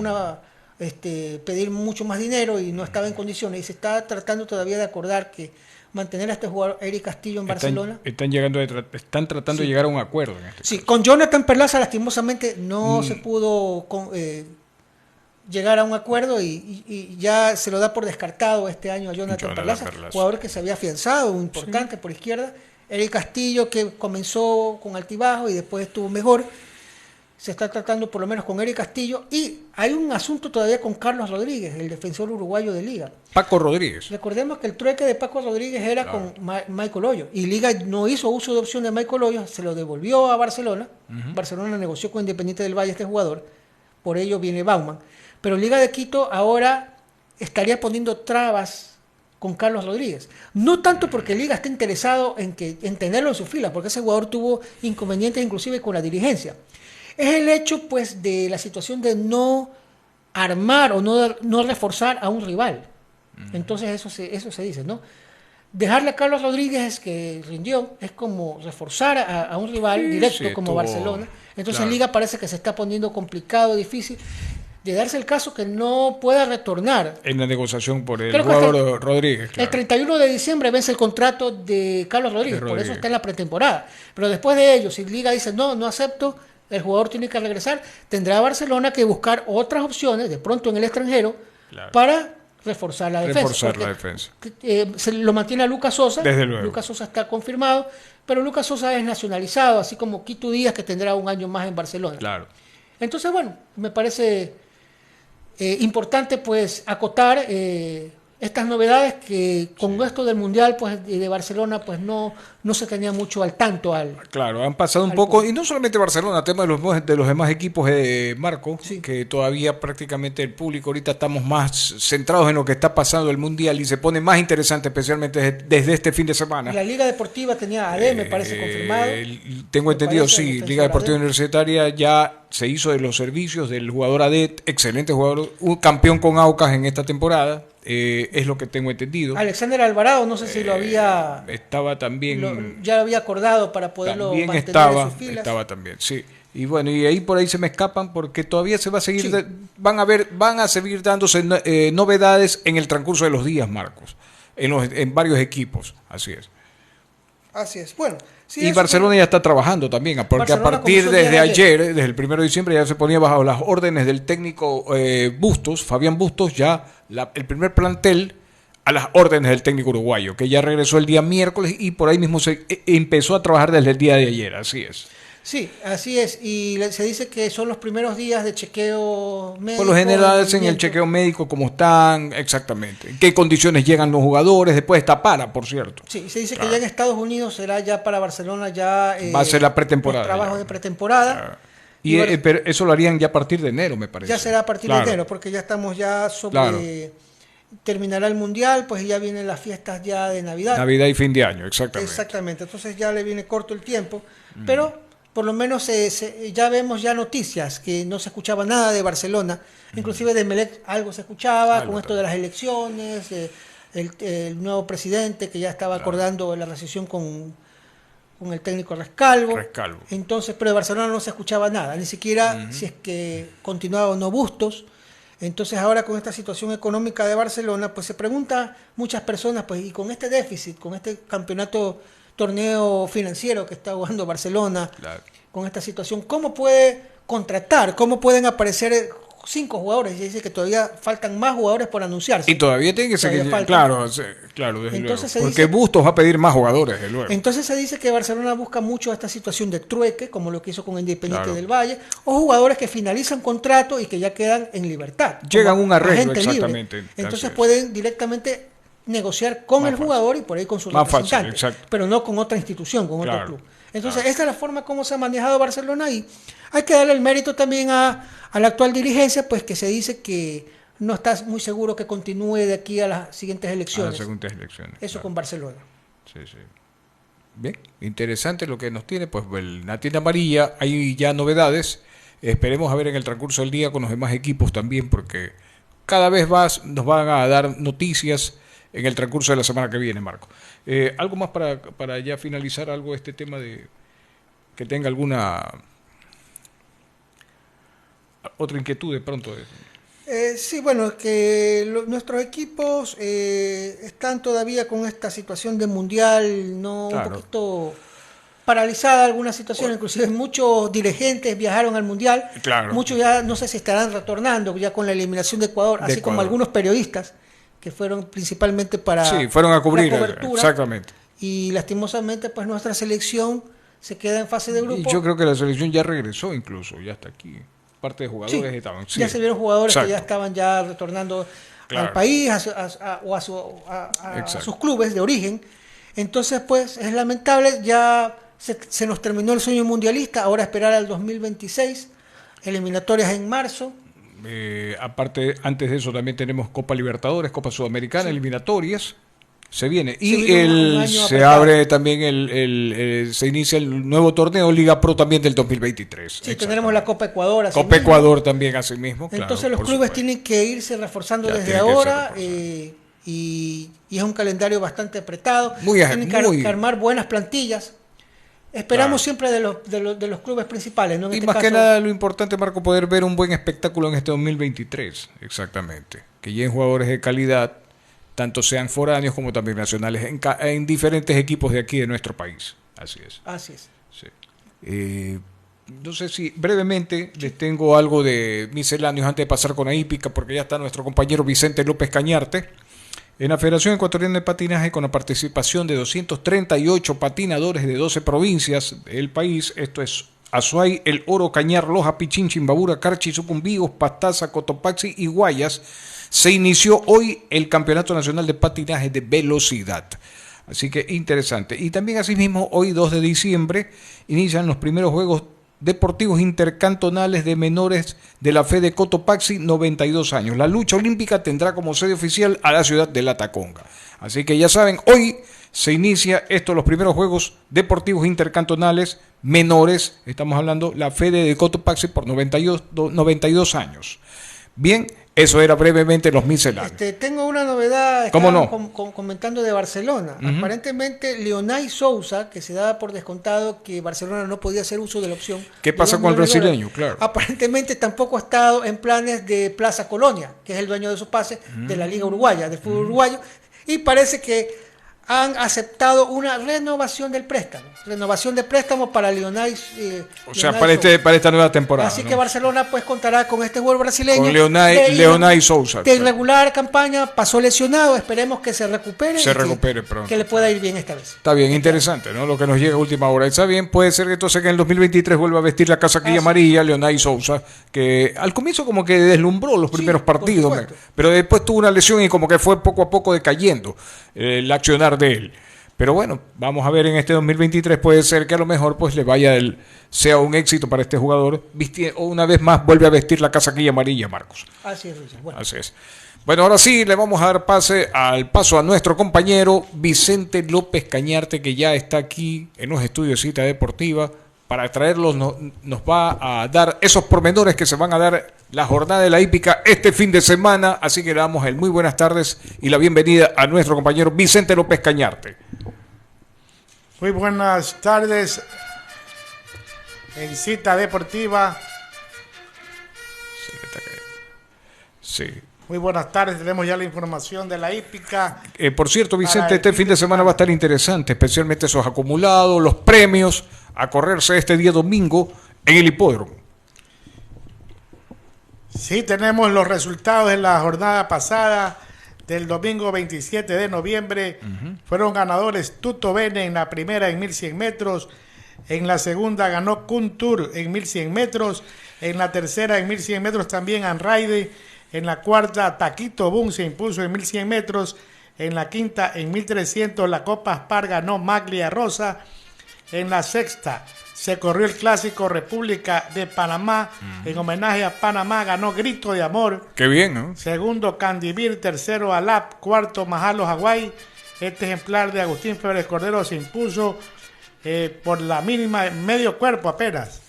pedir mucho más dinero y no estaba en condiciones. Y se está tratando todavía de acordar que mantener a este jugador Eric Castillo en Barcelona. Están tratando de llegar a un acuerdo en este caso. Con Jonathan Perlaza lastimosamente no se pudo llegar a un acuerdo y ya se lo da por descartado este año a Jonathan Perlaza, jugador que se había afianzado, importante por izquierda. Eric Castillo, que comenzó con altibajo y después estuvo mejor, se está tratando por lo menos con Eric Castillo, y hay un asunto todavía con Carlos Rodríguez, el defensor uruguayo de Liga. Paco Rodríguez. Recordemos que el trueque de Paco Rodríguez era con Michael Hoyos, y Liga no hizo uso de opción de Michael Hoyos, se lo devolvió a Barcelona. Barcelona negoció con Independiente del Valle este jugador, por ello viene Bauman. Pero Liga de Quito ahora estaría poniendo trabas con Carlos Rodríguez. No tanto porque Liga esté interesado en tenerlo en su fila, porque ese jugador tuvo inconvenientes inclusive con la dirigencia. Es el hecho, pues, de la situación de no armar o no reforzar a un rival. Entonces eso se dice, ¿no? Dejarle a Carlos Rodríguez, que rindió, es como reforzar a un rival directo como Barcelona. Entonces Liga parece que se está poniendo complicado, difícil, de darse el caso que no pueda retornar. En la negociación por el jugador Rodríguez. El 31 de diciembre vence el contrato de Carlos Rodríguez, por eso está en la pretemporada. Pero después de ello, si Liga dice no acepto, el jugador tiene que regresar, tendrá Barcelona que buscar otras opciones, de pronto en el extranjero, para reforzar la defensa. Se lo mantiene a Lucas Sosa. Desde luego. Lucas Sosa está confirmado, pero Lucas Sosa es nacionalizado, así como Quito Díaz, que tendrá un año más en Barcelona. Claro. Entonces, bueno, me parece importante pues acotar estas novedades que con esto del Mundial pues de Barcelona pues no se tenía mucho al tanto. Claro, han pasado un poco, y no solamente Barcelona, tema de los demás equipos, Marco, que todavía prácticamente el público ahorita estamos más centrados en lo que está pasando el Mundial y se pone más interesante especialmente desde este fin de semana. La Liga Deportiva tenía AD, me parece confirmado. Tengo entendido, sí, Liga Deportiva Universitaria ya se hizo de los servicios del jugador ADET, excelente jugador, un campeón con Aucas en esta temporada. Es lo que tengo entendido. Alexander Alvarado, no sé si lo había... Estaba también... ya lo había acordado para poderlo también mantener en sus filas. Estaba también, sí. Y bueno, y ahí por ahí se me escapan porque todavía se va a seguir... Sí. Van a seguir dándose novedades en el transcurso de los días, Marcos. En varios equipos, así es. Así es, bueno... Sí, y Barcelona ya está trabajando también, porque Barcelona, a partir desde ayer, desde el 1 de diciembre, ya se ponía bajo las órdenes del técnico Bustos, Fabián Bustos, ya el primer plantel a las órdenes del técnico uruguayo, que ya regresó el día miércoles y por ahí mismo se empezó a trabajar desde el día de ayer, así es. Sí, así es, y se dice que son los primeros días de chequeo médico. Por lo general hacen el chequeo médico, cómo están, exactamente, en qué condiciones llegan los jugadores, después está por cierto. Sí, se dice que ya en Estados Unidos será ya para Barcelona ya... va a ser la pretemporada. Trabajos de pretemporada. Pero eso lo harían ya a partir de enero, me parece. Ya será a partir de enero, porque ya estamos ya sobre... Terminará el Mundial, pues ya vienen las fiestas ya de Navidad. Navidad y fin de año, exactamente. Exactamente, entonces ya le viene corto el tiempo, pero... Por lo menos ya vemos ya noticias que no se escuchaba nada de Barcelona, inclusive de Melec algo se escuchaba con esto de las elecciones, el nuevo presidente que ya estaba acordando la recesión con el técnico Rescalvo. Entonces, pero de Barcelona no se escuchaba nada, ni siquiera si es que continuaba o no Bustos. Entonces ahora con esta situación económica de Barcelona, pues se pregunta muchas personas, pues y con este déficit, con este torneo financiero que está jugando Barcelona, con esta situación, ¿cómo puede contratar? ¿Cómo pueden aparecer 5 jugadores? Y dice que todavía faltan más jugadores por anunciarse. Y todavía tiene que ser claro, desde entonces luego. Porque Bustos va a pedir más jugadores, desde luego. Entonces se dice que Barcelona busca mucho esta situación de trueque, como lo que hizo con Independiente del Valle, o jugadores que finalizan contrato y que ya quedan en libertad. Llegan a un arreglo, exactamente. Entonces pueden directamente negociar con el jugador y por ahí con su representante, pero no con otra institución, con otro club. Entonces esa es la forma como se ha manejado Barcelona y hay que darle el mérito también a la actual dirigencia, pues que se dice que no está muy seguro que continúe de aquí a las siguientes elecciones. Eso con Barcelona. Sí. Bien, interesante lo que nos tiene, pues la tienda amarilla, hay ya novedades, esperemos a ver en el transcurso del día con los demás equipos también, porque cada vez más nos van a dar noticias en el transcurso de la semana que viene, Marco. ¿Algo más para ya finalizar algo este tema de que tenga alguna otra inquietud de pronto? Sí, bueno, que nuestros equipos están todavía con esta situación de mundial, un poquito paralizada alguna situación, inclusive muchos dirigentes viajaron al mundial, muchos ya no sé si estarán retornando ya con la eliminación de Ecuador, así como algunos periodistas que fueron principalmente para fueron a cubrir la cobertura, exactamente. Y lastimosamente pues nuestra selección se queda en fase de grupo. Y yo creo que la selección ya regresó incluso, ya está aquí. Parte de jugadores estaban. Ya se vieron jugadores que ya estaban ya retornando al país o a sus clubes de origen. Entonces, pues, es lamentable, ya se nos terminó el sueño mundialista, ahora esperar al 2026, eliminatorias en marzo. Aparte, antes de eso también tenemos Copa Libertadores, Copa Sudamericana, eliminatorias. Se viene. Y se abre también se inicia el nuevo torneo Liga Pro también del 2023. Sí, tendremos la Copa Ecuador. Copa Ecuador también así mismo. Entonces los clubes tienen que irse reforzando desde ahora y es un calendario bastante apretado. Tienen que armar buenas plantillas. Esperamos siempre de los clubes principales, ¿no? Y más que nada lo importante, Marco, poder ver un buen espectáculo en este 2023. Exactamente. Que lleguen jugadores de calidad, tanto sean foráneos como también nacionales, en diferentes equipos de aquí de nuestro país. Así es. Así es. Sí. No sé si brevemente les tengo algo de misceláneos antes de pasar con la hípica, porque ya está nuestro compañero Vicente López Cañarte. En la Federación Ecuatoriana de Patinaje, con la participación de 238 patinadores de 12 provincias del país, esto es Azuay, El Oro, Cañar, Loja, Pichincha, Imbabura, Carchi, Sucumbíos, Pastaza, Cotopaxi y Guayas, se inició hoy el Campeonato Nacional de Patinaje de Velocidad. Así que interesante. Y también asimismo, hoy 2 de diciembre, inician los primeros Juegos Deportivos Intercantonales de Menores de la FED de Cotopaxi, 92 años. La lucha olímpica tendrá como sede oficial a la ciudad de La Taconga. Así que ya saben, hoy se inicia los primeros Juegos Deportivos Intercantonales Menores. Estamos hablando la FED de Cotopaxi por 92 años. Bien, eso era brevemente los misceláneos. Tengo una novedad. ¿Cómo no? Comentando de Barcelona. Aparentemente, Leonay Sousa, que se daba por descontado que Barcelona no podía hacer uso de la opción. ¿Qué pasa con el brasileño? Claro. Aparentemente tampoco ha estado en planes de Plaza Colonia, que es el dueño de esos pases de la Liga Uruguaya, del fútbol uruguayo. Y parece que han aceptado una renovación del préstamo. Renovación de préstamo para Leonay. O sea, para esta nueva temporada. Así que Barcelona pues contará con este jugador brasileño. Con Leonay Sousa. De irregular campaña, pasó lesionado. Esperemos que se recupere. Pronto. Que le pueda ir bien esta vez. Está bien, interesante, ¿no? Lo que nos llega a última hora. Está bien, puede ser que entonces que en el 2023 vuelva a vestir la casaquilla amarilla, Leonay Sousa, que al comienzo como que deslumbró los primeros partidos, pero después tuvo una lesión y como que fue poco a poco decayendo el accionar de él. Pero bueno, vamos a ver en este 2023, puede ser que a lo mejor pues sea un éxito para este jugador, o una vez más vuelve a vestir la casaquilla amarilla, Marcos. Así es, Richard. Bueno. Así es. Bueno, ahora sí, le vamos a dar paso a nuestro compañero Vicente López Cañarte, que ya está aquí en los estudios de Cita Deportiva. Para traerlos nos va a dar esos pormenores que se van a dar la jornada de la hípica este fin de semana. Así que le damos el muy buenas tardes y la bienvenida a nuestro compañero Vicente López Cañarte. Muy buenas tardes en Cita Deportiva. Sí. Muy buenas tardes, tenemos ya la información de la hípica. Por cierto, Vicente, este fin de semana va a estar interesante, especialmente esos acumulados, los premios a correrse este día domingo en el hipódromo. Sí, tenemos los resultados de la jornada pasada del domingo 27 de noviembre. Fueron ganadores Tuto Bene en la primera en 1100 metros, en la segunda ganó Kuntur en 1100 metros, en la tercera en 1100 metros también Anraide, en la cuarta Taquito Boom se impuso en 1100 metros, en la quinta en 1300 la Copa Aspar ganó Maglia Rosa, en la sexta se corrió el clásico República de Panamá, en homenaje a Panamá ganó Grito de Amor. Qué bien, ¿no? Segundo Candivir, tercero Alap, cuarto Mahalo Hawái. Este ejemplar de Agustín Febres Cordero se impuso por la mínima, medio cuerpo apenas.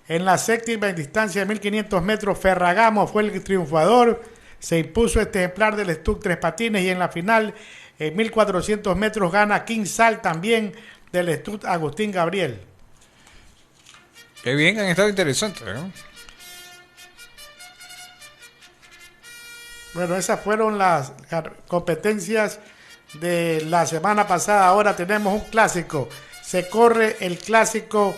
En la séptima distancia de 1500 metros, Ferragamo fue el triunfador. Se impuso este ejemplar del Stuck Tres Patines y en la final, en 1400 metros, gana King Sal también del Stuck Agustín Gabriel. Qué bien, han estado interesantes, ¿no? Bueno, esas fueron las competencias de la semana pasada. Ahora tenemos un clásico. Se corre el clásico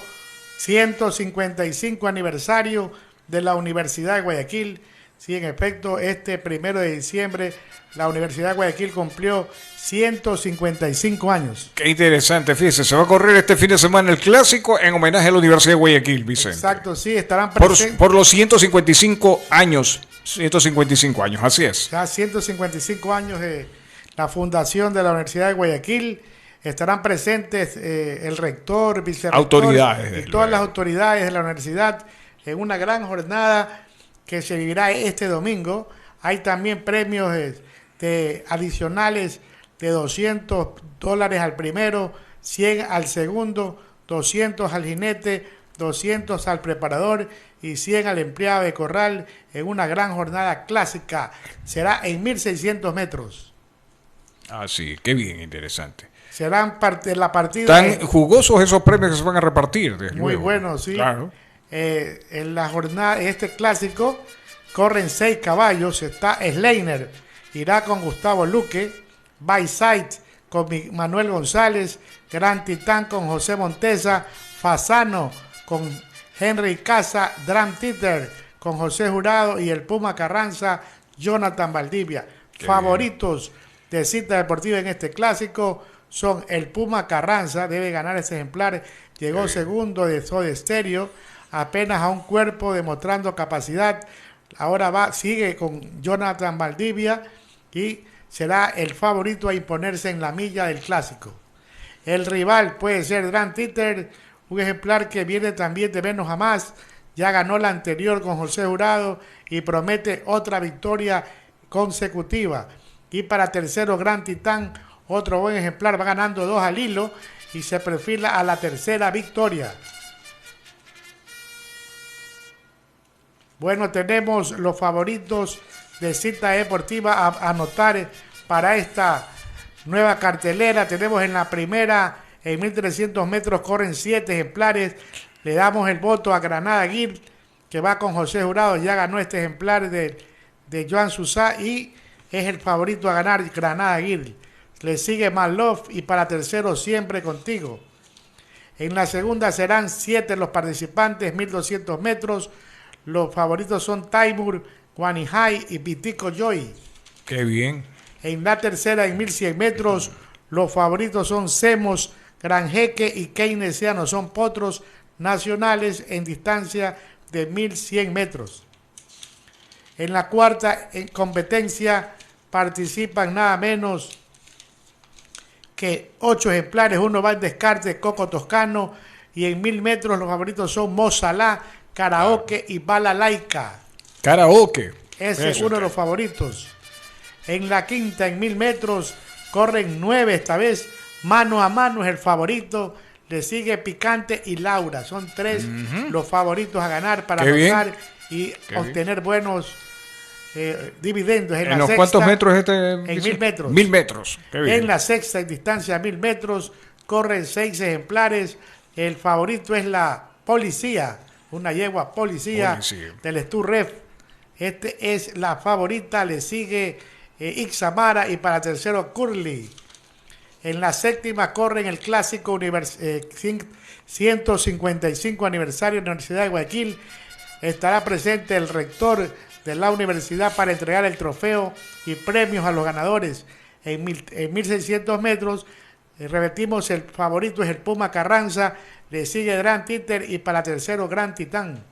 155 aniversario de la Universidad de Guayaquil. Sí, en efecto, este 1 de diciembre la Universidad de Guayaquil cumplió 155 años. Qué interesante, fíjese, se va a correr este fin de semana el clásico en homenaje a la Universidad de Guayaquil, Vicente. Exacto, sí, estarán presentes. Por los 155 años, así es. Ya 155 años de la fundación de la Universidad de Guayaquil. Estarán presentes el rector, vicerrector autoridades, y todas las autoridades de la universidad en una gran jornada que se vivirá este domingo. Hay también premios adicionales de $200 al primero, 100 al segundo, 200 al jinete, 200 al preparador y 100 al empleado de corral en una gran jornada clásica. Será en 1.600 metros. Ah, sí, qué bien, interesante. Serán la partida. Tan jugosos esos premios que se van a repartir. Muy buenos, sí. Claro. En la jornada, este clásico, corren 6 caballos. Está Sleiner, irá con Gustavo Luque. Bayside con Manuel González. Gran Titán con José Montesa. Fasano con Henry Casa. Dram Titer con José Jurado. Y el Puma Carranza, Jonathan Valdivia. Qué favoritos bien de Cita Deportiva en este clásico son el Puma Carranza, debe ganar ese ejemplar, llegó segundo de Soda Stereo, apenas a un cuerpo demostrando capacidad, ahora sigue con Jonathan Valdivia y será el favorito a imponerse en la milla del clásico. El rival puede ser Grand Titer, un ejemplar que viene también de menos a más, ya ganó la anterior con José Jurado y promete otra victoria consecutiva. Y para tercero Gran Titán, otro buen ejemplar, va ganando 2 al hilo y se perfila a la tercera victoria. Bueno, tenemos los favoritos de Cita Deportiva a anotar para esta nueva cartelera. Tenemos en la primera, en 1.300 metros, corren 7 ejemplares. Le damos el voto a Granada Gil, que va con José Jurado. Ya ganó este ejemplar de Joan Susá y es el favorito a ganar Granada Gil. Le sigue Malov y para tercero Siempre Contigo. En la segunda serán 7 los participantes, 1.200 metros. Los favoritos son Taimur, Guanijay y Vitico Joy. Qué bien. En la tercera, en 1.100 metros, los favoritos son Semos, Gran Jeque y Keynesiano. Son potros nacionales en distancia de 1.100 metros. En la cuarta en competencia participan nada menos que 8 ejemplares, uno va en descarte, Coco Toscano, y en 1.000 metros los favoritos son Mozalá, Karaoke y Bala Laica. Karaoke. Ese es uno de los favoritos. En la quinta, en 1.000 metros, corren 9 esta vez. Mano a Mano es el favorito. Le sigue Picante y Laura. Son 3 los favoritos a ganar para anotar y obtener buenos dividendos. ¿En los cuántos metros este? En 1.000 metros. 1.000 metros. Qué bien. En la sexta, en distancia de 1.000 metros, corren 6 ejemplares. El favorito es la Policía, una yegua policía. Del Sturref. Este es la favorita. Le sigue Ixamara y para tercero Curly. En la séptima corren el clásico 155 aniversario de la Universidad de Guayaquil. Estará presente el rector de la universidad para entregar el trofeo y premios a los ganadores. En 1.600 metros, repetimos, el favorito es el Puma Carranza, le sigue Gran Títer y para tercero Gran Titán.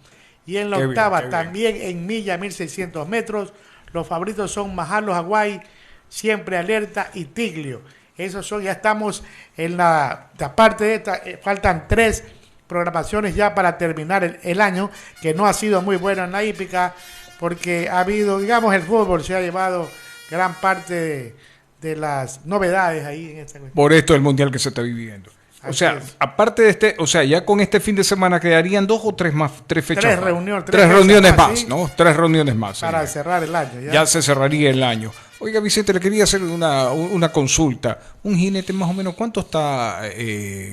Y en la octava, también en milla 1.600 metros, los favoritos son Majalo Hawái, Siempre Alerta y Tiglio. Esos son, ya estamos en la parte de esta, faltan 3 programaciones ya para terminar el año, que no ha sido muy bueno en la hípica, porque ha habido, digamos, el fútbol se ha llevado gran parte de las novedades ahí en esta cuestión. Por esto el mundial que se está viviendo. O sea, aparte de este, o sea, ya con este fin de semana quedarían 2 o 3 más, 3 fechas. 3 reuniones, reuniones más, ¿sí? ¿No? 3 reuniones más. Para cerrar el año. Ya se cerraría el año. Oiga, Vicente, le quería hacer una consulta. Un jinete, más o menos, ¿cuánto está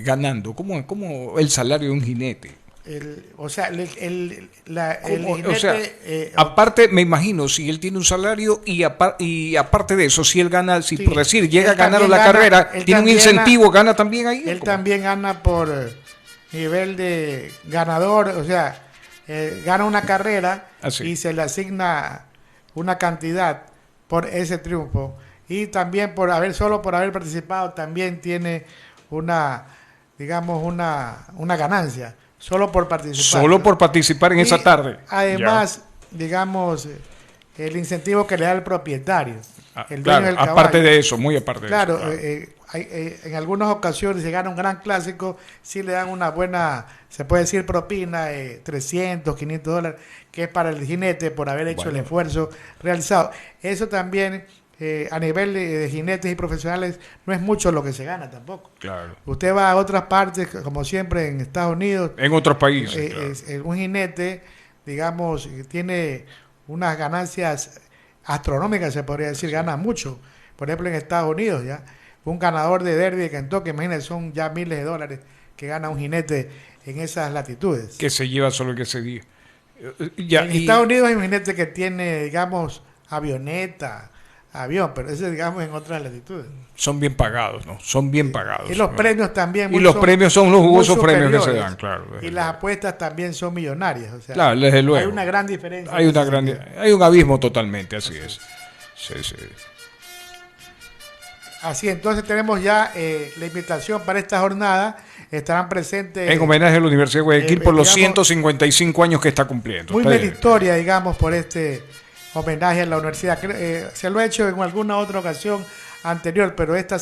ganando? ¿Cómo el salario de un jinete? El jinete, o sea, aparte, me imagino, si él tiene un salario y aparte de eso, si él gana, si por decir, llega a ganar la carrera, tiene un incentivo, gana también ahí. Él también gana por nivel de ganador, o sea, gana una carrera y se le asigna una cantidad por ese triunfo, y también solo por haber participado también tiene una, digamos, una ganancia, solo por participar. Solo por participar en esa tarde. Además, digamos, el incentivo que le da el propietario, el dueño claro, del caballo. aparte de eso, muy aparte de claro, eso. Claro, en algunas ocasiones se gana un gran clásico, sí le dan una buena, se puede decir propina, $300, $500, que es para el jinete por haber hecho el esfuerzo realizado. Eso también, a nivel de jinetes y profesionales, no es mucho lo que se gana tampoco. claro. Usted va a otras partes, como siempre en Estados Unidos, En otros países. Claro. un jinete, digamos, tiene unas ganancias astronómicas, se podría decir, gana mucho. Por ejemplo, en Estados Unidos, ya un ganador de Derby de Kentucky, imagínense, son ya miles de dólares que gana un jinete en esas latitudes. Que se lleva solo que ese día. En Estados Unidos hay un jinete que tiene, digamos, avioneta, avión, pero ese, digamos, en otras latitudes. Son bien pagados, ¿no? Son bien pagados. Y los premios también. Y los premios son los jugosos premios que se dan, claro. Y las apuestas también son millonarias. O sea, claro, desde luego. Hay una gran diferencia. Hay un abismo totalmente, así es. Sí, sí. Así, entonces tenemos ya la invitación para esta jornada. Estarán presentes... En homenaje a la Universidad de Guayaquil por los 155 años que está cumpliendo. Muy meritoria, digamos, por este homenaje a la universidad. Se lo he hecho en alguna otra ocasión anterior, pero esta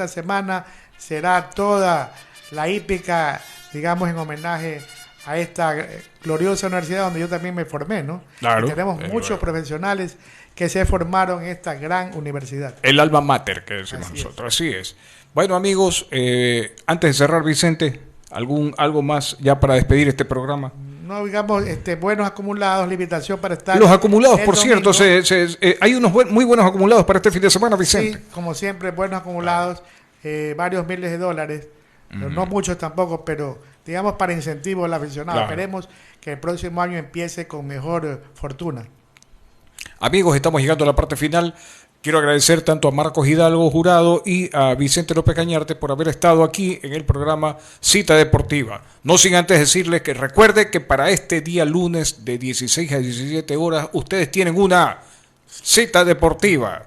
semana será toda la hípica, digamos, en homenaje a esta gloriosa universidad donde yo también me formé, ¿no? Claro. Y tenemos muchos profesionales que se formaron en esta gran universidad. El alma mater, que decimos nosotros. Así es. Bueno, amigos, antes de cerrar, Vicente, algo más ya para despedir este programa. No, digamos, buenos acumulados, la invitación para estar. Los acumulados, por domingo. cierto, hay unos muy buenos acumulados para este fin de semana, Vicente. Sí, como siempre, buenos acumulados, varios miles de dólares, pero no muchos tampoco, pero digamos para incentivo al aficionado. Claro. Esperemos que el próximo año empiece con mejor fortuna. Amigos, estamos llegando a la parte final. Quiero agradecer tanto a Marcos Hidalgo Jurado y a Vicente López Cañarte por haber estado aquí en el programa Cita Deportiva. No sin antes decirles que recuerde que para este día lunes de 16 a 17 horas ustedes tienen una cita deportiva.